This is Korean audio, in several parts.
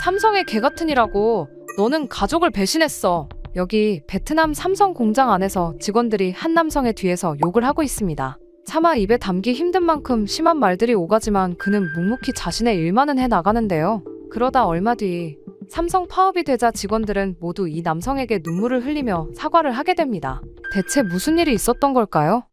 삼성의 개 같은 이라고. 너는 가족을 배신했어. 여기 베트남 삼성 공장 안에서 직원들이 한 남성의 뒤에서 욕을 하고 있습니다. 차마 입에 담기 힘든 만큼 심한 말들이 오가지만 그는 묵묵히 자신의 일만은 해 나가는데요. 그러다 얼마 뒤 삼성 파업이 되자 직원들은 모두 이 남성에게 눈물을 흘리며 사과를 하게 됩니다. 대체 무슨 일이 있었던 걸까요?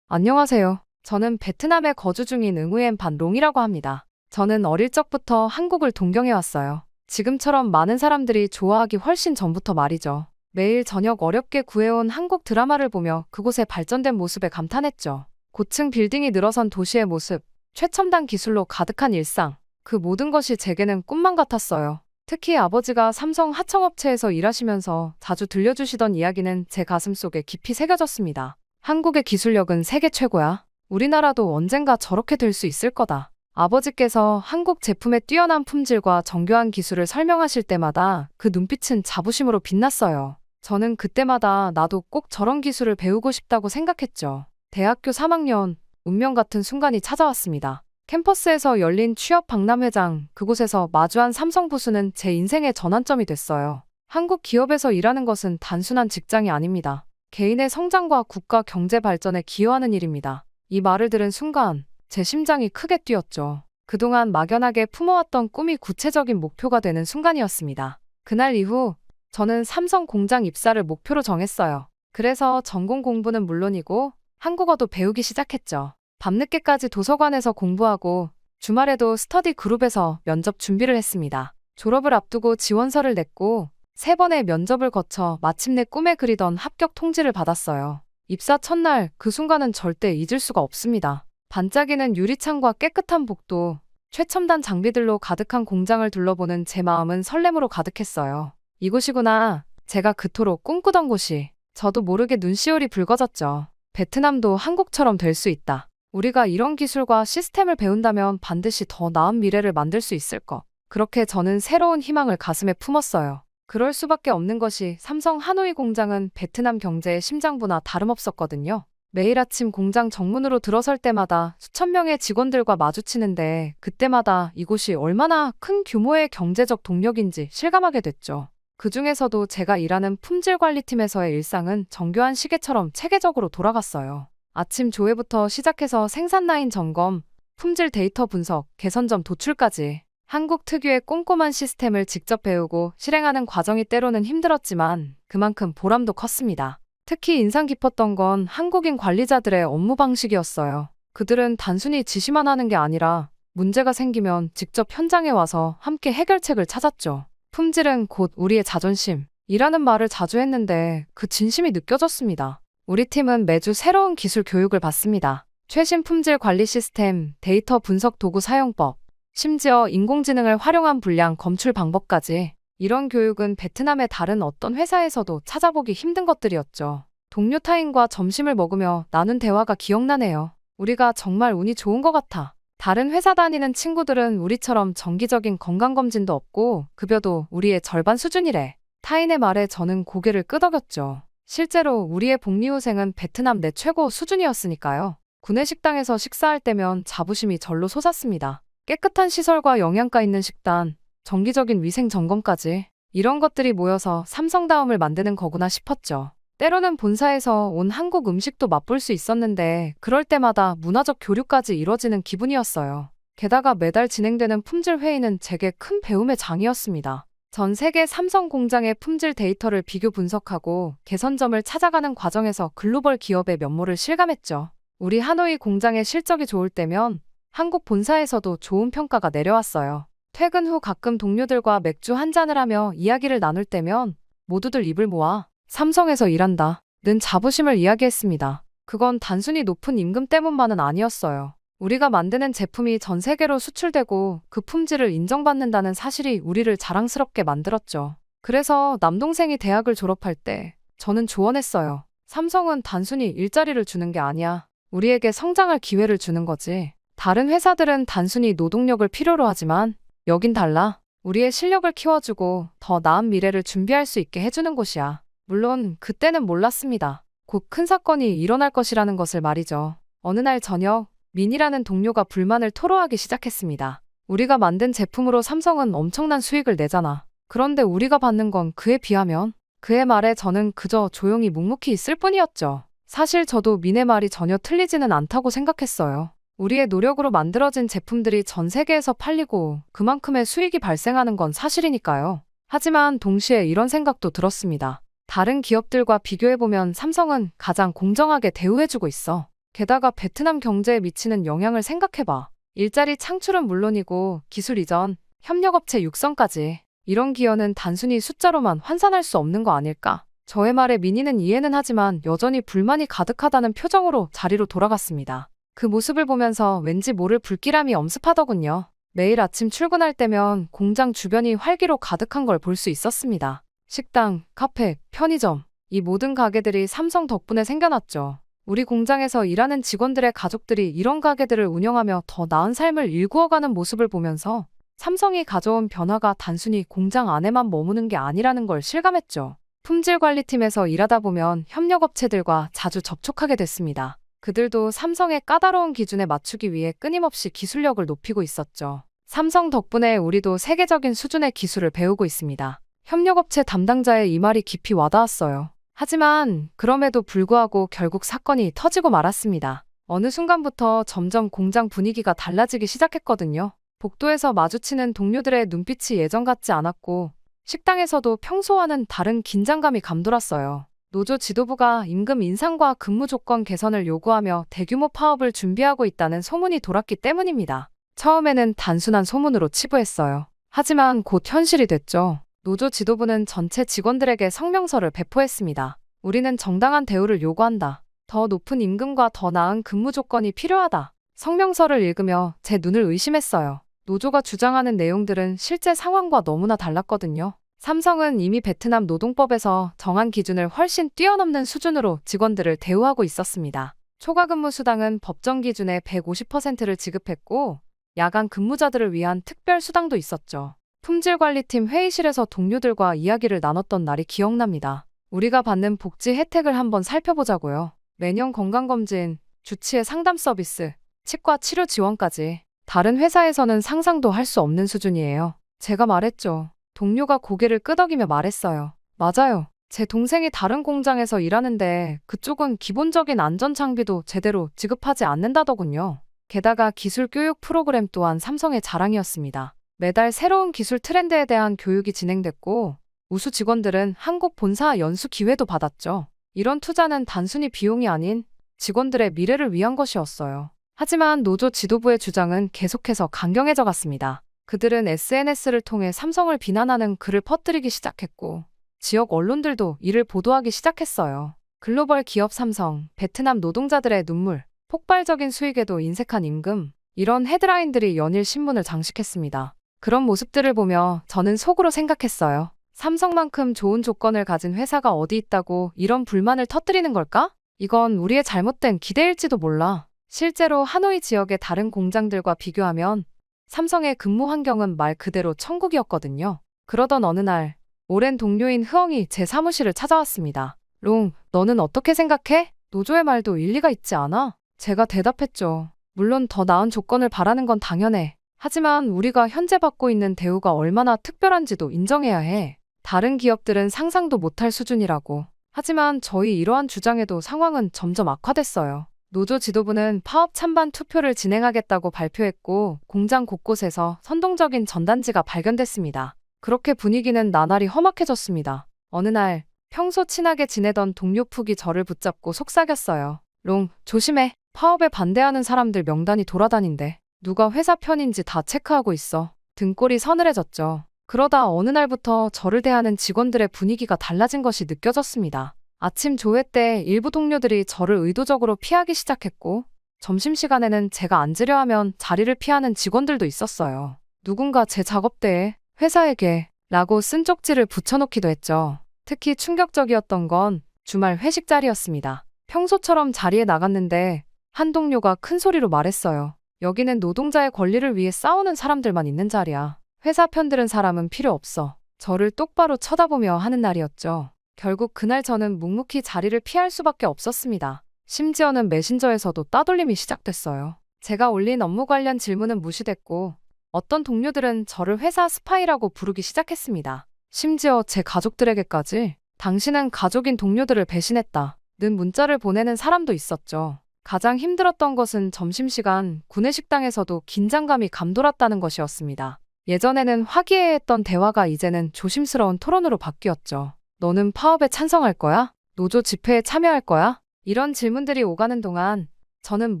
안녕하세요. 저는 베트남에 거주 중인 응우엔 반롱이라고 합니다. 저는 어릴 적부터 한국을 동경해왔어요. 지금처럼 많은 사람들이 좋아하기 훨씬 전부터 말이죠. 매일 저녁 어렵게 구해온 한국 드라마를 보며 그곳의 발전된 모습에 감탄했죠. 고층 빌딩이 늘어선 도시의 모습, 최첨단 기술로 가득한 일상, 그 모든 것이 제게는 꿈만 같았어요. 특히 아버지가 삼성 하청업체에서 일하시면서 자주 들려주시던 이야기는 제 가슴속에 깊이 새겨졌습니다. 한국의 기술력은 세계 최고야. 우리나라도 언젠가 저렇게 될 수 있을 거다. 아버지께서 한국 제품의 뛰어난 품질과 정교한 기술을 설명하실 때마다 그 눈빛은 자부심으로 빛났어요. 저는 그때마다 나도 꼭 저런 기술을 배우고 싶다고 생각했죠. 대학교 3학년, 운명 같은 순간이 찾아왔습니다. 캠퍼스에서 열린 취업 박람회장, 그곳에서 마주한 삼성 부수는 제 인생의 전환점이 됐어요. 한국 기업에서 일하는 것은 단순한 직장이 아닙니다. 개인의 성장과 국가 경제 발전에 기여하는 일입니다. 이 말을 들은 순간 제 심장이 크게 뛰었죠. 그동안 막연하게 품어왔던 꿈이 구체적인 목표가 되는 순간이었습니다. 그날 이후 저는 삼성 공장 입사를 목표로 정했어요. 그래서 전공 공부는 물론이고 한국어도 배우기 시작했죠. 밤늦게까지 도서관에서 공부하고 주말에도 스터디 그룹에서 면접 준비를 했습니다. 졸업을 앞두고 지원서를 냈고 3번의 면접을 거쳐 마침내 꿈에 그리던 합격 통지를 받았어요. 입사 첫날 그 순간은 절대 잊을 수가 없습니다. 반짝이는 유리창과 깨끗한 복도, 최첨단 장비들로 가득한 공장을 둘러보는 제 마음은 설렘으로 가득했어요. 이곳이구나. 제가 그토록 꿈꾸던 곳이. 저도 모르게 눈시울이 붉어졌죠. 베트남도 한국처럼 될 수 있다. 우리가 이런 기술과 시스템을 배운다면 반드시 더 나은 미래를 만들 수 있을 것. 그렇게 저는 새로운 희망을 가슴에 품었어요. 그럴 수밖에 없는 것이 삼성 하노이 공장은 베트남 경제의 심장부나 다름없었거든요. 매일 아침 공장 정문으로 들어설 때마다 수천 명의 직원들과 마주치는데 그때마다 이곳이 얼마나 큰 규모의 경제적 동력인지 실감하게 됐죠. 그 중에서도 제가 일하는 품질관리팀에서의 일상은 정교한 시계처럼 체계적으로 돌아갔어요. 아침 조회부터 시작해서 생산 라인 점검, 품질 데이터 분석, 개선점 도출까지 한국 특유의 꼼꼼한 시스템을 직접 배우고 실행하는 과정이 때로는 힘들었지만 그만큼 보람도 컸습니다. 특히 인상 깊었던 건 한국인 관리자들의 업무 방식이었어요. 그들은 단순히 지시만 하는 게 아니라 문제가 생기면 직접 현장에 와서 함께 해결책을 찾았죠. 품질은 곧 우리의 자존심. 이라는 말을 자주 했는데 그 진심이 느껴졌습니다. 우리 팀은 매주 새로운 기술 교육을 받습니다. 최신 품질 관리 시스템, 데이터 분석 도구 사용법, 심지어 인공지능을 활용한 불량 검출 방법까지. 이런 교육은 베트남의 다른 어떤 회사에서도 찾아보기 힘든 것들이었죠. 동료 타인과 점심을 먹으며 나눈 대화가 기억나네요. 우리가 정말 운이 좋은 것 같아. 다른 회사 다니는 친구들은 우리처럼 정기적인 건강검진도 없고 급여도 우리의 절반 수준이래. 타인의 말에 저는 고개를 끄덕였죠. 실제로 우리의 복리후생은 베트남 내 최고 수준이었으니까요. 구내식당에서 식사할 때면 자부심이 절로 솟았습니다. 깨끗한 시설과 영양가 있는 식단, 정기적인 위생 점검까지 이런 것들이 모여서 삼성다움을 만드는 거구나 싶었죠. 때로는 본사에서 온 한국 음식도 맛볼 수 있었는데 그럴 때마다 문화적 교류까지 이뤄지는 기분이었어요. 게다가 매달 진행되는 품질 회의는 제게 큰 배움의 장이었습니다. 전 세계 삼성 공장의 품질 데이터를 비교 분석하고 개선점을 찾아가는 과정에서 글로벌 기업의 면모를 실감했죠. 우리 하노이 공장의 실적이 좋을 때면 한국 본사에서도 좋은 평가가 내려왔어요. 퇴근 후 가끔 동료들과 맥주 한 잔을 하며 이야기를 나눌 때면 모두들 입을 모아 삼성에서 일한다 는 자부심을 이야기했습니다. 그건 단순히 높은 임금 때문만은 아니었어요. 우리가 만드는 제품이 전 세계로 수출되고 그 품질을 인정받는다는 사실이 우리를 자랑스럽게 만들었죠. 그래서 남동생이 대학을 졸업할 때 저는 조언했어요. 삼성은 단순히 일자리를 주는 게 아니야. 우리에게 성장할 기회를 주는 거지. 다른 회사들은 단순히 노동력을 필요로 하지만 여긴 달라. 우리의 실력을 키워주고 더 나은 미래를 준비할 수 있게 해주는 곳이야. 물론 그때는 몰랐습니다. 곧 큰 사건이 일어날 것이라는 것을 말이죠. 어느 날 저녁 민이라는 동료가 불만을 토로하기 시작했습니다. 우리가 만든 제품으로 삼성은 엄청난 수익을 내잖아. 그런데 우리가 받는 건 그에 비하면? 그의 말에 저는 그저 조용히 묵묵히 있을 뿐이었죠. 사실 저도 민의 말이 전혀 틀리지는 않다고 생각했어요. 우리의 노력으로 만들어진 제품들이 전 세계에서 팔리고 그만큼의 수익이 발생하는 건 사실이니까요. 하지만 동시에 이런 생각도 들었습니다. 다른 기업들과 비교해보면 삼성은 가장 공정하게 대우해주고 있어. 게다가 베트남 경제에 미치는 영향을 생각해봐. 일자리 창출은 물론이고 기술 이전, 협력업체 육성까지. 이런 기여는 단순히 숫자로만 환산할 수 없는 거 아닐까? 저의 말에 민희는 이해는 하지만 여전히 불만이 가득하다는 표정으로 자리로 돌아갔습니다. 그 모습을 보면서 왠지 모를 불길함이 엄습하더군요. 매일 아침 출근할 때면 공장 주변이 활기로 가득한 걸 볼 수 있었습니다. 식당, 카페, 편의점, 이 모든 가게들이 삼성 덕분에 생겨났죠. 우리 공장에서 일하는 직원들의 가족들이 이런 가게들을 운영하며 더 나은 삶을 일구어가는 모습을 보면서 삼성이 가져온 변화가 단순히 공장 안에만 머무는 게 아니라는 걸 실감했죠. 품질관리팀에서 일하다 보면 협력업체들과 자주 접촉하게 됐습니다. 그들도 삼성의 까다로운 기준에 맞추기 위해 끊임없이 기술력을 높이고 있었죠. 삼성 덕분에 우리도 세계적인 수준의 기술을 배우고 있습니다. 협력업체 담당자의 이 말이 깊이 와닿았어요. 하지만 그럼에도 불구하고 결국 사건이 터지고 말았습니다. 어느 순간부터 점점 공장 분위기가 달라지기 시작했거든요. 복도에서 마주치는 동료들의 눈빛이 예전 같지 않았고 식당에서도 평소와는 다른 긴장감이 감돌았어요. 노조 지도부가 임금 인상과 근무 조건 개선을 요구하며 대규모 파업을 준비하고 있다는 소문이 돌았기 때문입니다. 처음에는 단순한 소문으로 치부했어요. 하지만 곧 현실이 됐죠. 노조 지도부는 전체 직원들에게 성명서를 배포했습니다. 우리는 정당한 대우를 요구한다. 더 높은 임금과 더 나은 근무 조건이 필요하다. 성명서를 읽으며 제 눈을 의심했어요. 노조가 주장하는 내용들은 실제 상황과 너무나 달랐거든요. 삼성은 이미 베트남 노동법에서 정한 기준을 훨씬 뛰어넘는 수준으로 직원들을 대우하고 있었습니다. 초과 근무 수당은 법정 기준의 150%를 지급했고 야간 근무자들을 위한 특별 수당도 있었죠. 품질관리팀 회의실에서 동료들과 이야기를 나눴던 날이 기억납니다. 우리가 받는 복지 혜택을 한번 살펴보자고요. 매년 건강검진, 주치의 상담 서비스, 치과 치료 지원까지. 다른 회사에서는 상상도 할 수 없는 수준이에요. 제가 말했죠. 동료가 고개를 끄덕이며 말했어요. 맞아요. 제 동생이 다른 공장에서 일하는데 그쪽은 기본적인 안전장비도 제대로 지급하지 않는다더군요. 게다가 기술 교육 프로그램 또한 삼성의 자랑이었습니다. 매달 새로운 기술 트렌드에 대한 교육이 진행됐고 우수 직원들은 한국 본사 연수 기회도 받았죠. 이런 투자는 단순히 비용이 아닌 직원들의 미래를 위한 것이었어요. 하지만 노조 지도부의 주장은 계속해서 강경해져 갔습니다. 그들은 SNS를 통해 삼성을 비난하는 글을 퍼뜨리기 시작했고 지역 언론들도 이를 보도하기 시작했어요. 글로벌 기업 삼성, 베트남 노동자들의 눈물, 폭발적인 수익에도 인색한 임금, 이런 헤드라인들이 연일 신문을 장식했습니다. 그런 모습들을 보며 저는 속으로 생각했어요. 삼성만큼 좋은 조건을 가진 회사가 어디 있다고 이런 불만을 터뜨리는 걸까? 이건 우리의 잘못된 기대일지도 몰라. 실제로 하노이 지역의 다른 공장들과 비교하면 삼성의 근무 환경은 말 그대로 천국이었거든요. 그러던 어느 날 오랜 동료인 흐엉이 제 사무실을 찾아왔습니다. 롱, 너는 어떻게 생각해? 노조의 말도 일리가 있지 않아? 제가 대답했죠. 물론 더 나은 조건을 바라는 건 당연해. 하지만 우리가 현재 받고 있는 대우가 얼마나 특별한지도 인정해야 해. 다른 기업들은 상상도 못할 수준이라고. 하지만 저희 이러한 주장에도 상황은 점점 악화됐어요. 노조 지도부는 파업 찬반 투표를 진행하겠다고 발표했고 공장 곳곳에서 선동적인 전단지가 발견됐습니다. 그렇게 분위기는 나날이 험악해졌습니다. 어느 날 평소 친하게 지내던 동료 푹이 저를 붙잡고 속삭였어요. 롱, 조심해. 파업에 반대하는 사람들 명단이 돌아다닌대. 누가 회사 편인지 다 체크하고 있어. 등골이 서늘해졌죠. 그러다 어느 날부터 저를 대하는 직원들의 분위기가 달라진 것이 느껴졌습니다. 아침 조회 때 일부 동료들이 저를 의도적으로 피하기 시작했고 점심시간에는 제가 앉으려 하면 자리를 피하는 직원들도 있었어요. 누군가 제 작업대에 회사에게 라고 쓴 쪽지를 붙여놓기도 했죠. 특히 충격적이었던 건 주말 회식 자리였습니다. 평소처럼 자리에 나갔는데 한 동료가 큰 소리로 말했어요. 여기는 노동자의 권리를 위해 싸우는 사람들만 있는 자리야. 회사 편들은 사람은 필요 없어. 저를 똑바로 쳐다보며 하는 날이었죠. 결국 그날 저는 묵묵히 자리를 피할 수밖에 없었습니다. 심지어는 메신저에서도 따돌림이 시작됐어요. 제가 올린 업무 관련 질문은 무시됐고 어떤 동료들은 저를 회사 스파이라고 부르기 시작했습니다. 심지어 제 가족들에게까지 당신은 가족인 동료들을 배신했다 는 문자를 보내는 사람도 있었죠. 가장 힘들었던 것은 점심시간 구내식당에서도 긴장감이 감돌았다는 것이었습니다. 예전에는 화기애애했던 대화가 이제는 조심스러운 토론으로 바뀌었죠. 너는 파업에 찬성할 거야? 노조 집회에 참여할 거야? 이런 질문들이 오가는 동안 저는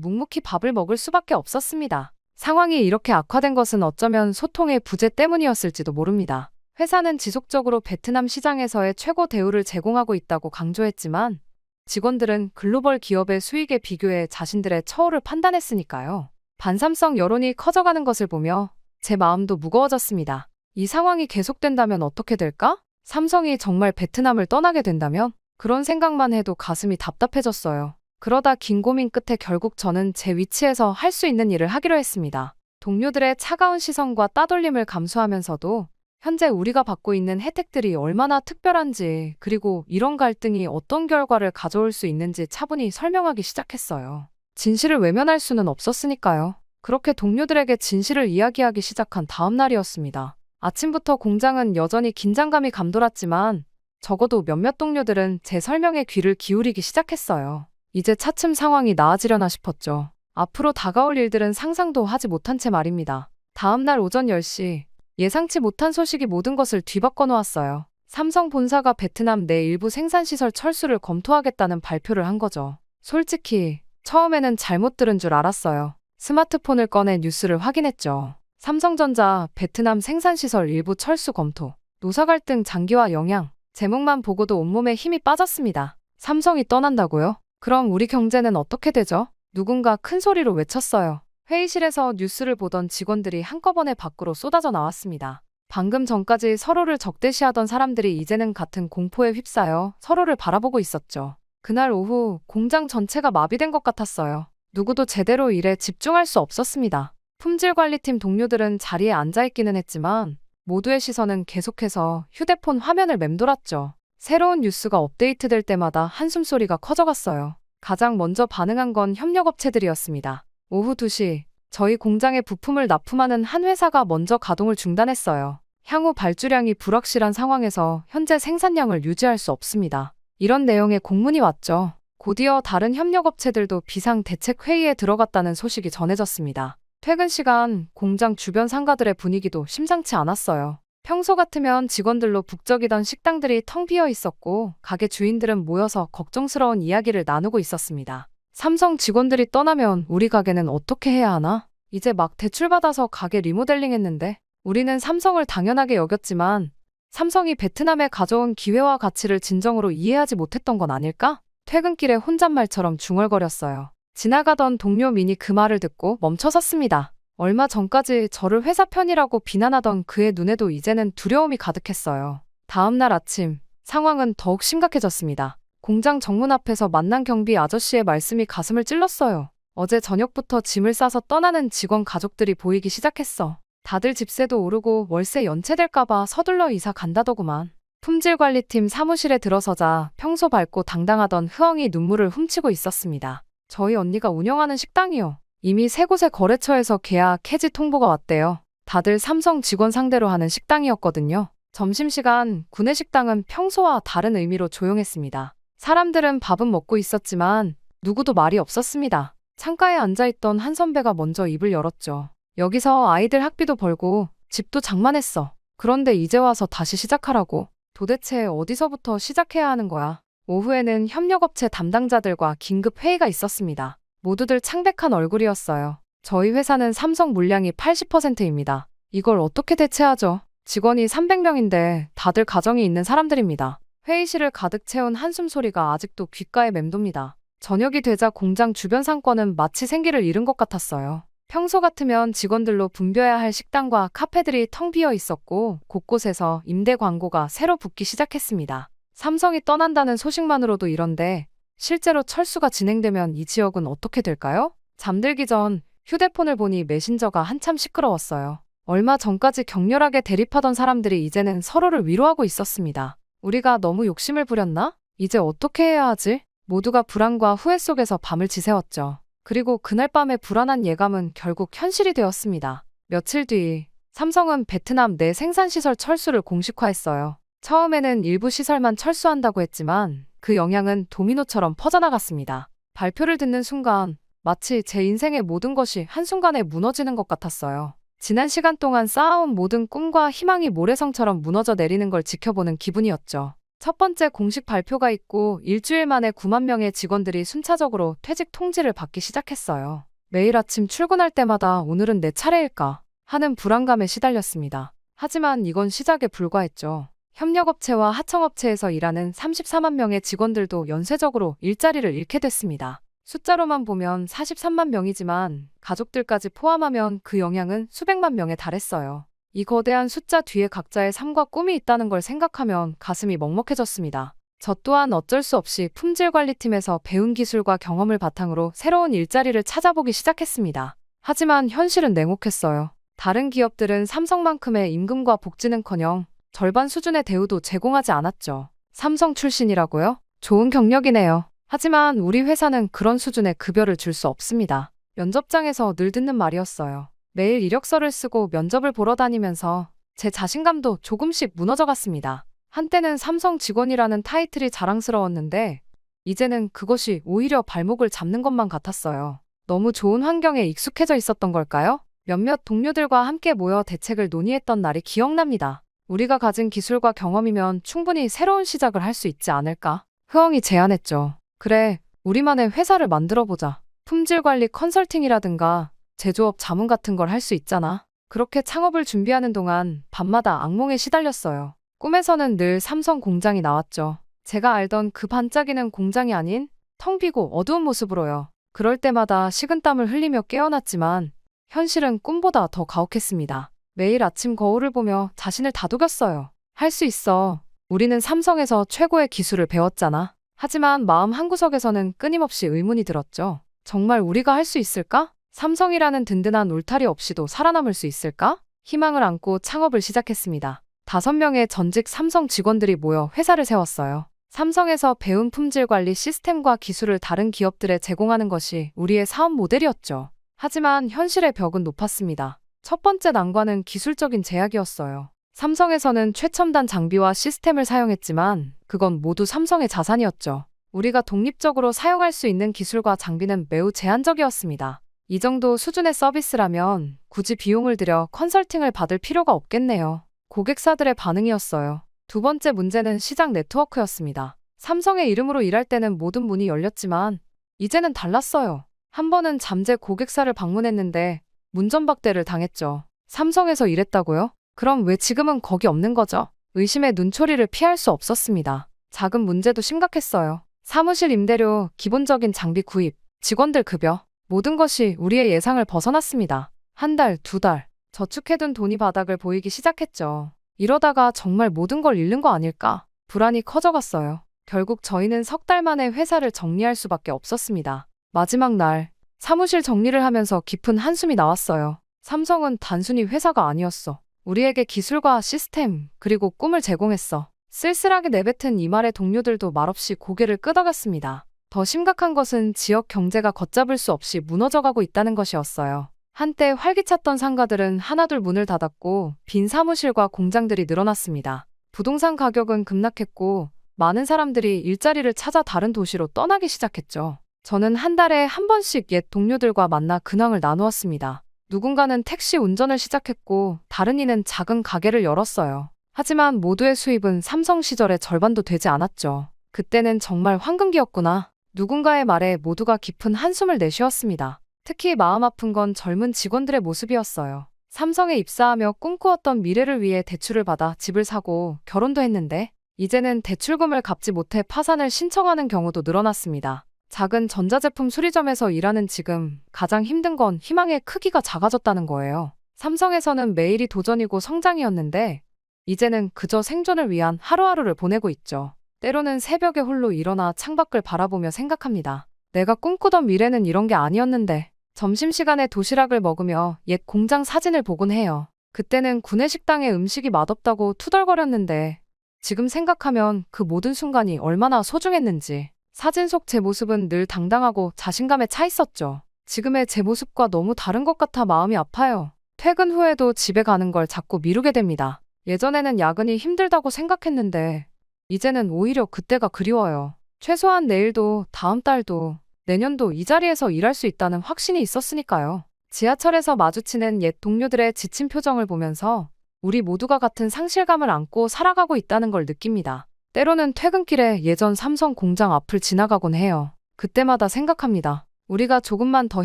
묵묵히 밥을 먹을 수밖에 없었습니다. 상황이 이렇게 악화된 것은 어쩌면 소통의 부재 때문이었을지도 모릅니다. 회사는 지속적으로 베트남 시장에서의 최고 대우를 제공하고 있다고 강조했지만 직원들은 글로벌 기업의 수익에 비교해 자신들의 처우를 판단했으니까요. 반삼성 여론이 커져가는 것을 보며 제 마음도 무거워졌습니다. 이 상황이 계속된다면 어떻게 될까? 삼성이 정말 베트남을 떠나게 된다면? 그런 생각만 해도 가슴이 답답해졌어요. 그러다 긴 고민 끝에 결국 저는 제 위치에서 할 수 있는 일을 하기로 했습니다. 동료들의 차가운 시선과 따돌림을 감수하면서도 현재 우리가 받고 있는 혜택들이 얼마나 특별한지, 그리고 이런 갈등이 어떤 결과를 가져올 수 있는지 차분히 설명하기 시작했어요. 진실을 외면할 수는 없었으니까요. 그렇게 동료들에게 진실을 이야기하기 시작한 다음 날이었습니다. 아침부터 공장은 여전히 긴장감이 감돌았지만 적어도 몇몇 동료들은 제 설명에 귀를 기울이기 시작했어요. 이제 차츰 상황이 나아지려나 싶었죠. 앞으로 다가올 일들은 상상도 하지 못한 채 말입니다. 다음 날 오전 10시, 예상치 못한 소식이 모든 것을 뒤바꿔 놓았어요. 삼성 본사가 베트남 내 일부 생산시설 철수를 검토하겠다는 발표를 한 거죠. 솔직히 처음에는 잘못 들은 줄 알았어요. 스마트폰을 꺼내 뉴스를 확인했죠. 삼성전자 베트남 생산시설 일부 철수 검토, 노사 갈등 장기화 영향. 제목만 보고도 온몸에 힘이 빠졌습니다. 삼성이 떠난다고요? 그럼 우리 경제는 어떻게 되죠? 누군가 큰 소리로 외쳤어요. 회의실에서 뉴스를 보던 직원들이 한꺼번에 밖으로 쏟아져 나왔습니다. 방금 전까지 서로를 적대시하던 사람들이 이제는 같은 공포에 휩싸여 서로를 바라보고 있었죠. 그날 오후 공장 전체가 마비된 것 같았어요. 누구도 제대로 일에 집중할 수 없었습니다. 품질관리팀 동료들은 자리에 앉아있기는 했지만 모두의 시선은 계속해서 휴대폰 화면을 맴돌았죠. 새로운 뉴스가 업데이트될 때마다 한숨소리가 커져갔어요. 가장 먼저 반응한 건 협력업체들이었습니다. 오후 2시, 저희 공장에 부품을 납품하는 한 회사가 먼저 가동을 중단했어요. 향후 발주량이 불확실한 상황에서 현재 생산량을 유지할 수 없습니다. 이런 내용의 공문이 왔죠. 곧이어 다른 협력업체들도 비상대책회의에 들어갔다는 소식이 전해졌습니다. 퇴근 시간, 공장 주변 상가들의 분위기도 심상치 않았어요. 평소 같으면 직원들로 북적이던 식당들이 텅 비어 있었고 가게 주인들은 모여서 걱정스러운 이야기를 나누고 있었습니다. 삼성 직원들이 떠나면 우리 가게는 어떻게 해야 하나? 이제 막 대출받아서 가게 리모델링 했는데 우리는 삼성을 당연하게 여겼지만 삼성이 베트남에 가져온 기회와 가치를 진정으로 이해하지 못했던 건 아닐까? 퇴근길에 혼잣말처럼 중얼거렸어요. 지나가던 동료 민이 그 말을 듣고 멈춰섰습니다. 얼마 전까지 저를 회사 편이라고 비난하던 그의 눈에도 이제는 두려움이 가득했어요. 다음 날 아침, 상황은 더욱 심각해졌습니다. 공장 정문 앞에서 만난 경비 아저씨의 말씀이 가슴을 찔렀어요. 어제 저녁부터 짐을 싸서 떠나는 직원 가족들이 보이기 시작했어. 다들 집세도 오르고 월세 연체될까봐 서둘러 이사 간다더구만. 품질관리팀 사무실에 들어서자 평소 밝고 당당하던 흐엉이 눈물을 훔치고 있었습니다. 저희 언니가 운영하는 식당이요. 이미 3곳의 거래처에서 계약 해지 통보가 왔대요. 다들 삼성 직원 상대로 하는 식당이었거든요. 점심시간 구내식당은 평소와 다른 의미로 조용했습니다. 사람들은 밥은 먹고 있었지만 누구도 말이 없었습니다. 창가에 앉아있던 한 선배가 먼저 입을 열었죠. 여기서 아이들 학비도 벌고 집도 장만했어. 그런데 이제 와서 다시 시작하라고. 도대체 어디서부터 시작해야 하는 거야? 오후에는 협력업체 담당자들과 긴급 회의가 있었습니다. 모두들 창백한 얼굴이었어요. 저희 회사는 삼성 물량이 80%입니다. 이걸 어떻게 대체하죠? 직원이 300명인데 다들 가정이 있는 사람들입니다. 회의실을 가득 채운 한숨소리가 아직도 귓가에 맴돕니다. 저녁이 되자 공장 주변 상권은 마치 생기를 잃은 것 같았어요. 평소 같으면 직원들로 붐벼야 할 식당과 카페들이 텅 비어 있었고 곳곳에서 임대 광고가 새로 붙기 시작했습니다. 삼성이 떠난다는 소식만으로도 이런데 실제로 철수가 진행되면 이 지역은 어떻게 될까요? 잠들기 전 휴대폰을 보니 메신저가 한참 시끄러웠어요. 얼마 전까지 격렬하게 대립하던 사람들이 이제는 서로를 위로하고 있었습니다. 우리가 너무 욕심을 부렸나? 이제 어떻게 해야 하지? 모두가 불안과 후회 속에서 밤을 지새웠죠. 그리고 그날 밤의 불안한 예감은 결국 현실이 되었습니다. 며칠 뒤 삼성은 베트남 내 생산시설 철수를 공식화했어요. 처음에는 일부 시설만 철수한다고 했지만 그 영향은 도미노처럼 퍼져나갔습니다. 발표를 듣는 순간 마치 제 인생의 모든 것이 한순간에 무너지는 것 같았어요. 지난 시간 동안 쌓아온 모든 꿈과 희망이 모래성처럼 무너져 내리는 걸 지켜보는 기분이었죠. 첫 번째 공식 발표가 있고 일주일 만에 9만 명의 직원들이 순차적으로 퇴직 통지를 받기 시작했어요. 매일 아침 출근할 때마다 오늘은 내 차례일까 하는 불안감에 시달렸습니다. 하지만 이건 시작에 불과했죠. 협력업체와 하청업체에서 일하는 34만 명의 직원들도 연쇄적으로 일자리를 잃게 됐습니다. 숫자로만 보면 43만 명이지만 가족들까지 포함하면 그 영향은 수백만 명에 달했어요. 이 거대한 숫자 뒤에 각자의 삶과 꿈이 있다는 걸 생각하면 가슴이 먹먹해졌습니다. 저 또한 어쩔 수 없이 품질관리팀에서 배운 기술과 경험을 바탕으로 새로운 일자리를 찾아보기 시작했습니다. 하지만 현실은 냉혹했어요. 다른 기업들은 삼성만큼의 임금과 복지는커녕 절반 수준의 대우도 제공하지 않았죠. 삼성 출신이라고요? 좋은 경력이네요. 하지만 우리 회사는 그런 수준의 급여를 줄 수 없습니다. 면접장에서 늘 듣는 말이었어요. 매일 이력서를 쓰고 면접을 보러 다니면서 제 자신감도 조금씩 무너져갔습니다. 한때는 삼성 직원이라는 타이틀이 자랑스러웠는데 이제는 그것이 오히려 발목을 잡는 것만 같았어요. 너무 좋은 환경에 익숙해져 있었던 걸까요? 몇몇 동료들과 함께 모여 대책을 논의했던 날이 기억납니다. 우리가 가진 기술과 경험이면 충분히 새로운 시작을 할 수 있지 않을까? 흐엉이 제안했죠. 그래, 우리만의 회사를 만들어보자. 품질관리 컨설팅이라든가 제조업 자문 같은 걸 할 수 있잖아. 그렇게 창업을 준비하는 동안 밤마다 악몽에 시달렸어요. 꿈에서는 늘 삼성 공장이 나왔죠. 제가 알던 그 반짝이는 공장이 아닌 텅 비고 어두운 모습으로요. 그럴 때마다 식은땀을 흘리며 깨어났지만 현실은 꿈보다 더 가혹했습니다. 매일 아침 거울을 보며 자신을 다독였어요. 할 수 있어. 우리는 삼성에서 최고의 기술을 배웠잖아. 하지만 마음 한구석에서는 끊임없이 의문이 들었죠. 정말 우리가 할 수 있을까? 삼성이라는 든든한 울타리 없이도 살아남을 수 있을까? 희망을 안고 창업을 시작했습니다. 5명의 전직 삼성 직원들이 모여 회사를 세웠어요. 삼성에서 배운 품질 관리 시스템과 기술을 다른 기업들에 제공하는 것이 우리의 사업 모델이었죠. 하지만 현실의 벽은 높았습니다. 첫 번째 난관은 기술적인 제약이었어요. 삼성에서는 최첨단 장비와 시스템을 사용했지만 그건 모두 삼성의 자산이었죠. 우리가 독립적으로 사용할 수 있는 기술과 장비는 매우 제한적이었습니다. 이 정도 수준의 서비스라면 굳이 비용을 들여 컨설팅을 받을 필요가 없겠네요. 고객사들의 반응이었어요. 두 번째 문제는 시장 네트워크였습니다. 삼성의 이름으로 일할 때는 모든 문이 열렸지만 이제는 달랐어요. 한 번은 잠재 고객사를 방문했는데 문전박대를 당했죠. 삼성에서 일했다고요? 그럼 왜 지금은 거기 없는 거죠? 의심의 눈초리를 피할 수 없었습니다. 작은 문제도 심각했어요. 사무실 임대료, 기본적인 장비 구입, 직원들 급여, 모든 것이 우리의 예상을 벗어났습니다. 한 달, 2달, 저축해둔 돈이 바닥을 보이기 시작했죠. 이러다가 정말 모든 걸 잃는 거 아닐까? 불안이 커져갔어요. 결국 저희는 3달 만에 회사를 정리할 수밖에 없었습니다. 마지막 날, 사무실 정리를 하면서 깊은 한숨이 나왔어요. 삼성은 단순히 회사가 아니었어. 우리에게 기술과 시스템, 그리고 꿈을 제공했어. 쓸쓸하게 내뱉은 이 말에 동료들도 말없이 고개를 끄덕였습니다. 더 심각한 것은 지역 경제가 걷잡을 수 없이 무너져가고 있다는 것이었어요. 한때 활기찼던 상가들은 하나둘 문을 닫았고 빈 사무실과 공장들이 늘어났습니다. 부동산 가격은 급락했고 많은 사람들이 일자리를 찾아 다른 도시로 떠나기 시작했죠. 저는 한 달에 한 번씩 옛 동료들과 만나 근황을 나누었습니다. 누군가는 택시 운전을 시작했고 다른 이는 작은 가게를 열었어요. 하지만 모두의 수입은 삼성 시절의 절반도 되지 않았죠. 그때는 정말 황금기였구나. 누군가의 말에 모두가 깊은 한숨을 내쉬었습니다. 특히 마음 아픈 건 젊은 직원들의 모습이었어요. 삼성에 입사하며 꿈꾸었던 미래를 위해 대출을 받아 집을 사고 결혼도 했는데 이제는 대출금을 갚지 못해 파산을 신청하는 경우도 늘어났습니다. 작은 전자제품 수리점에서 일하는 지금 가장 힘든 건 희망의 크기가 작아졌다는 거예요. 삼성에서는 매일이 도전이고 성장이었는데 이제는 그저 생존을 위한 하루하루를 보내고 있죠. 때로는 새벽에 홀로 일어나 창밖을 바라보며 생각합니다. 내가 꿈꾸던 미래는 이런 게 아니었는데. 점심시간에 도시락을 먹으며 옛 공장 사진을 보곤 해요. 그때는 구내식당의 음식이 맛없다고 투덜거렸는데 지금 생각하면 그 모든 순간이 얼마나 소중했는지. 사진 속 제 모습은 늘 당당하고 자신감에 차 있었죠. 지금의 제 모습과 너무 다른 것 같아 마음이 아파요. 퇴근 후에도 집에 가는 걸 자꾸 미루게 됩니다. 예전에는 야근이 힘들다고 생각했는데 이제는 오히려 그때가 그리워요. 최소한 내일도 다음 달도 내년도 이 자리에서 일할 수 있다는 확신이 있었으니까요. 지하철에서 마주치는 옛 동료들의 지친 표정을 보면서 우리 모두가 같은 상실감을 안고 살아가고 있다는 걸 느낍니다. 때로는 퇴근길에 예전 삼성 공장 앞을 지나가곤 해요. 그때마다 생각합니다. 우리가 조금만 더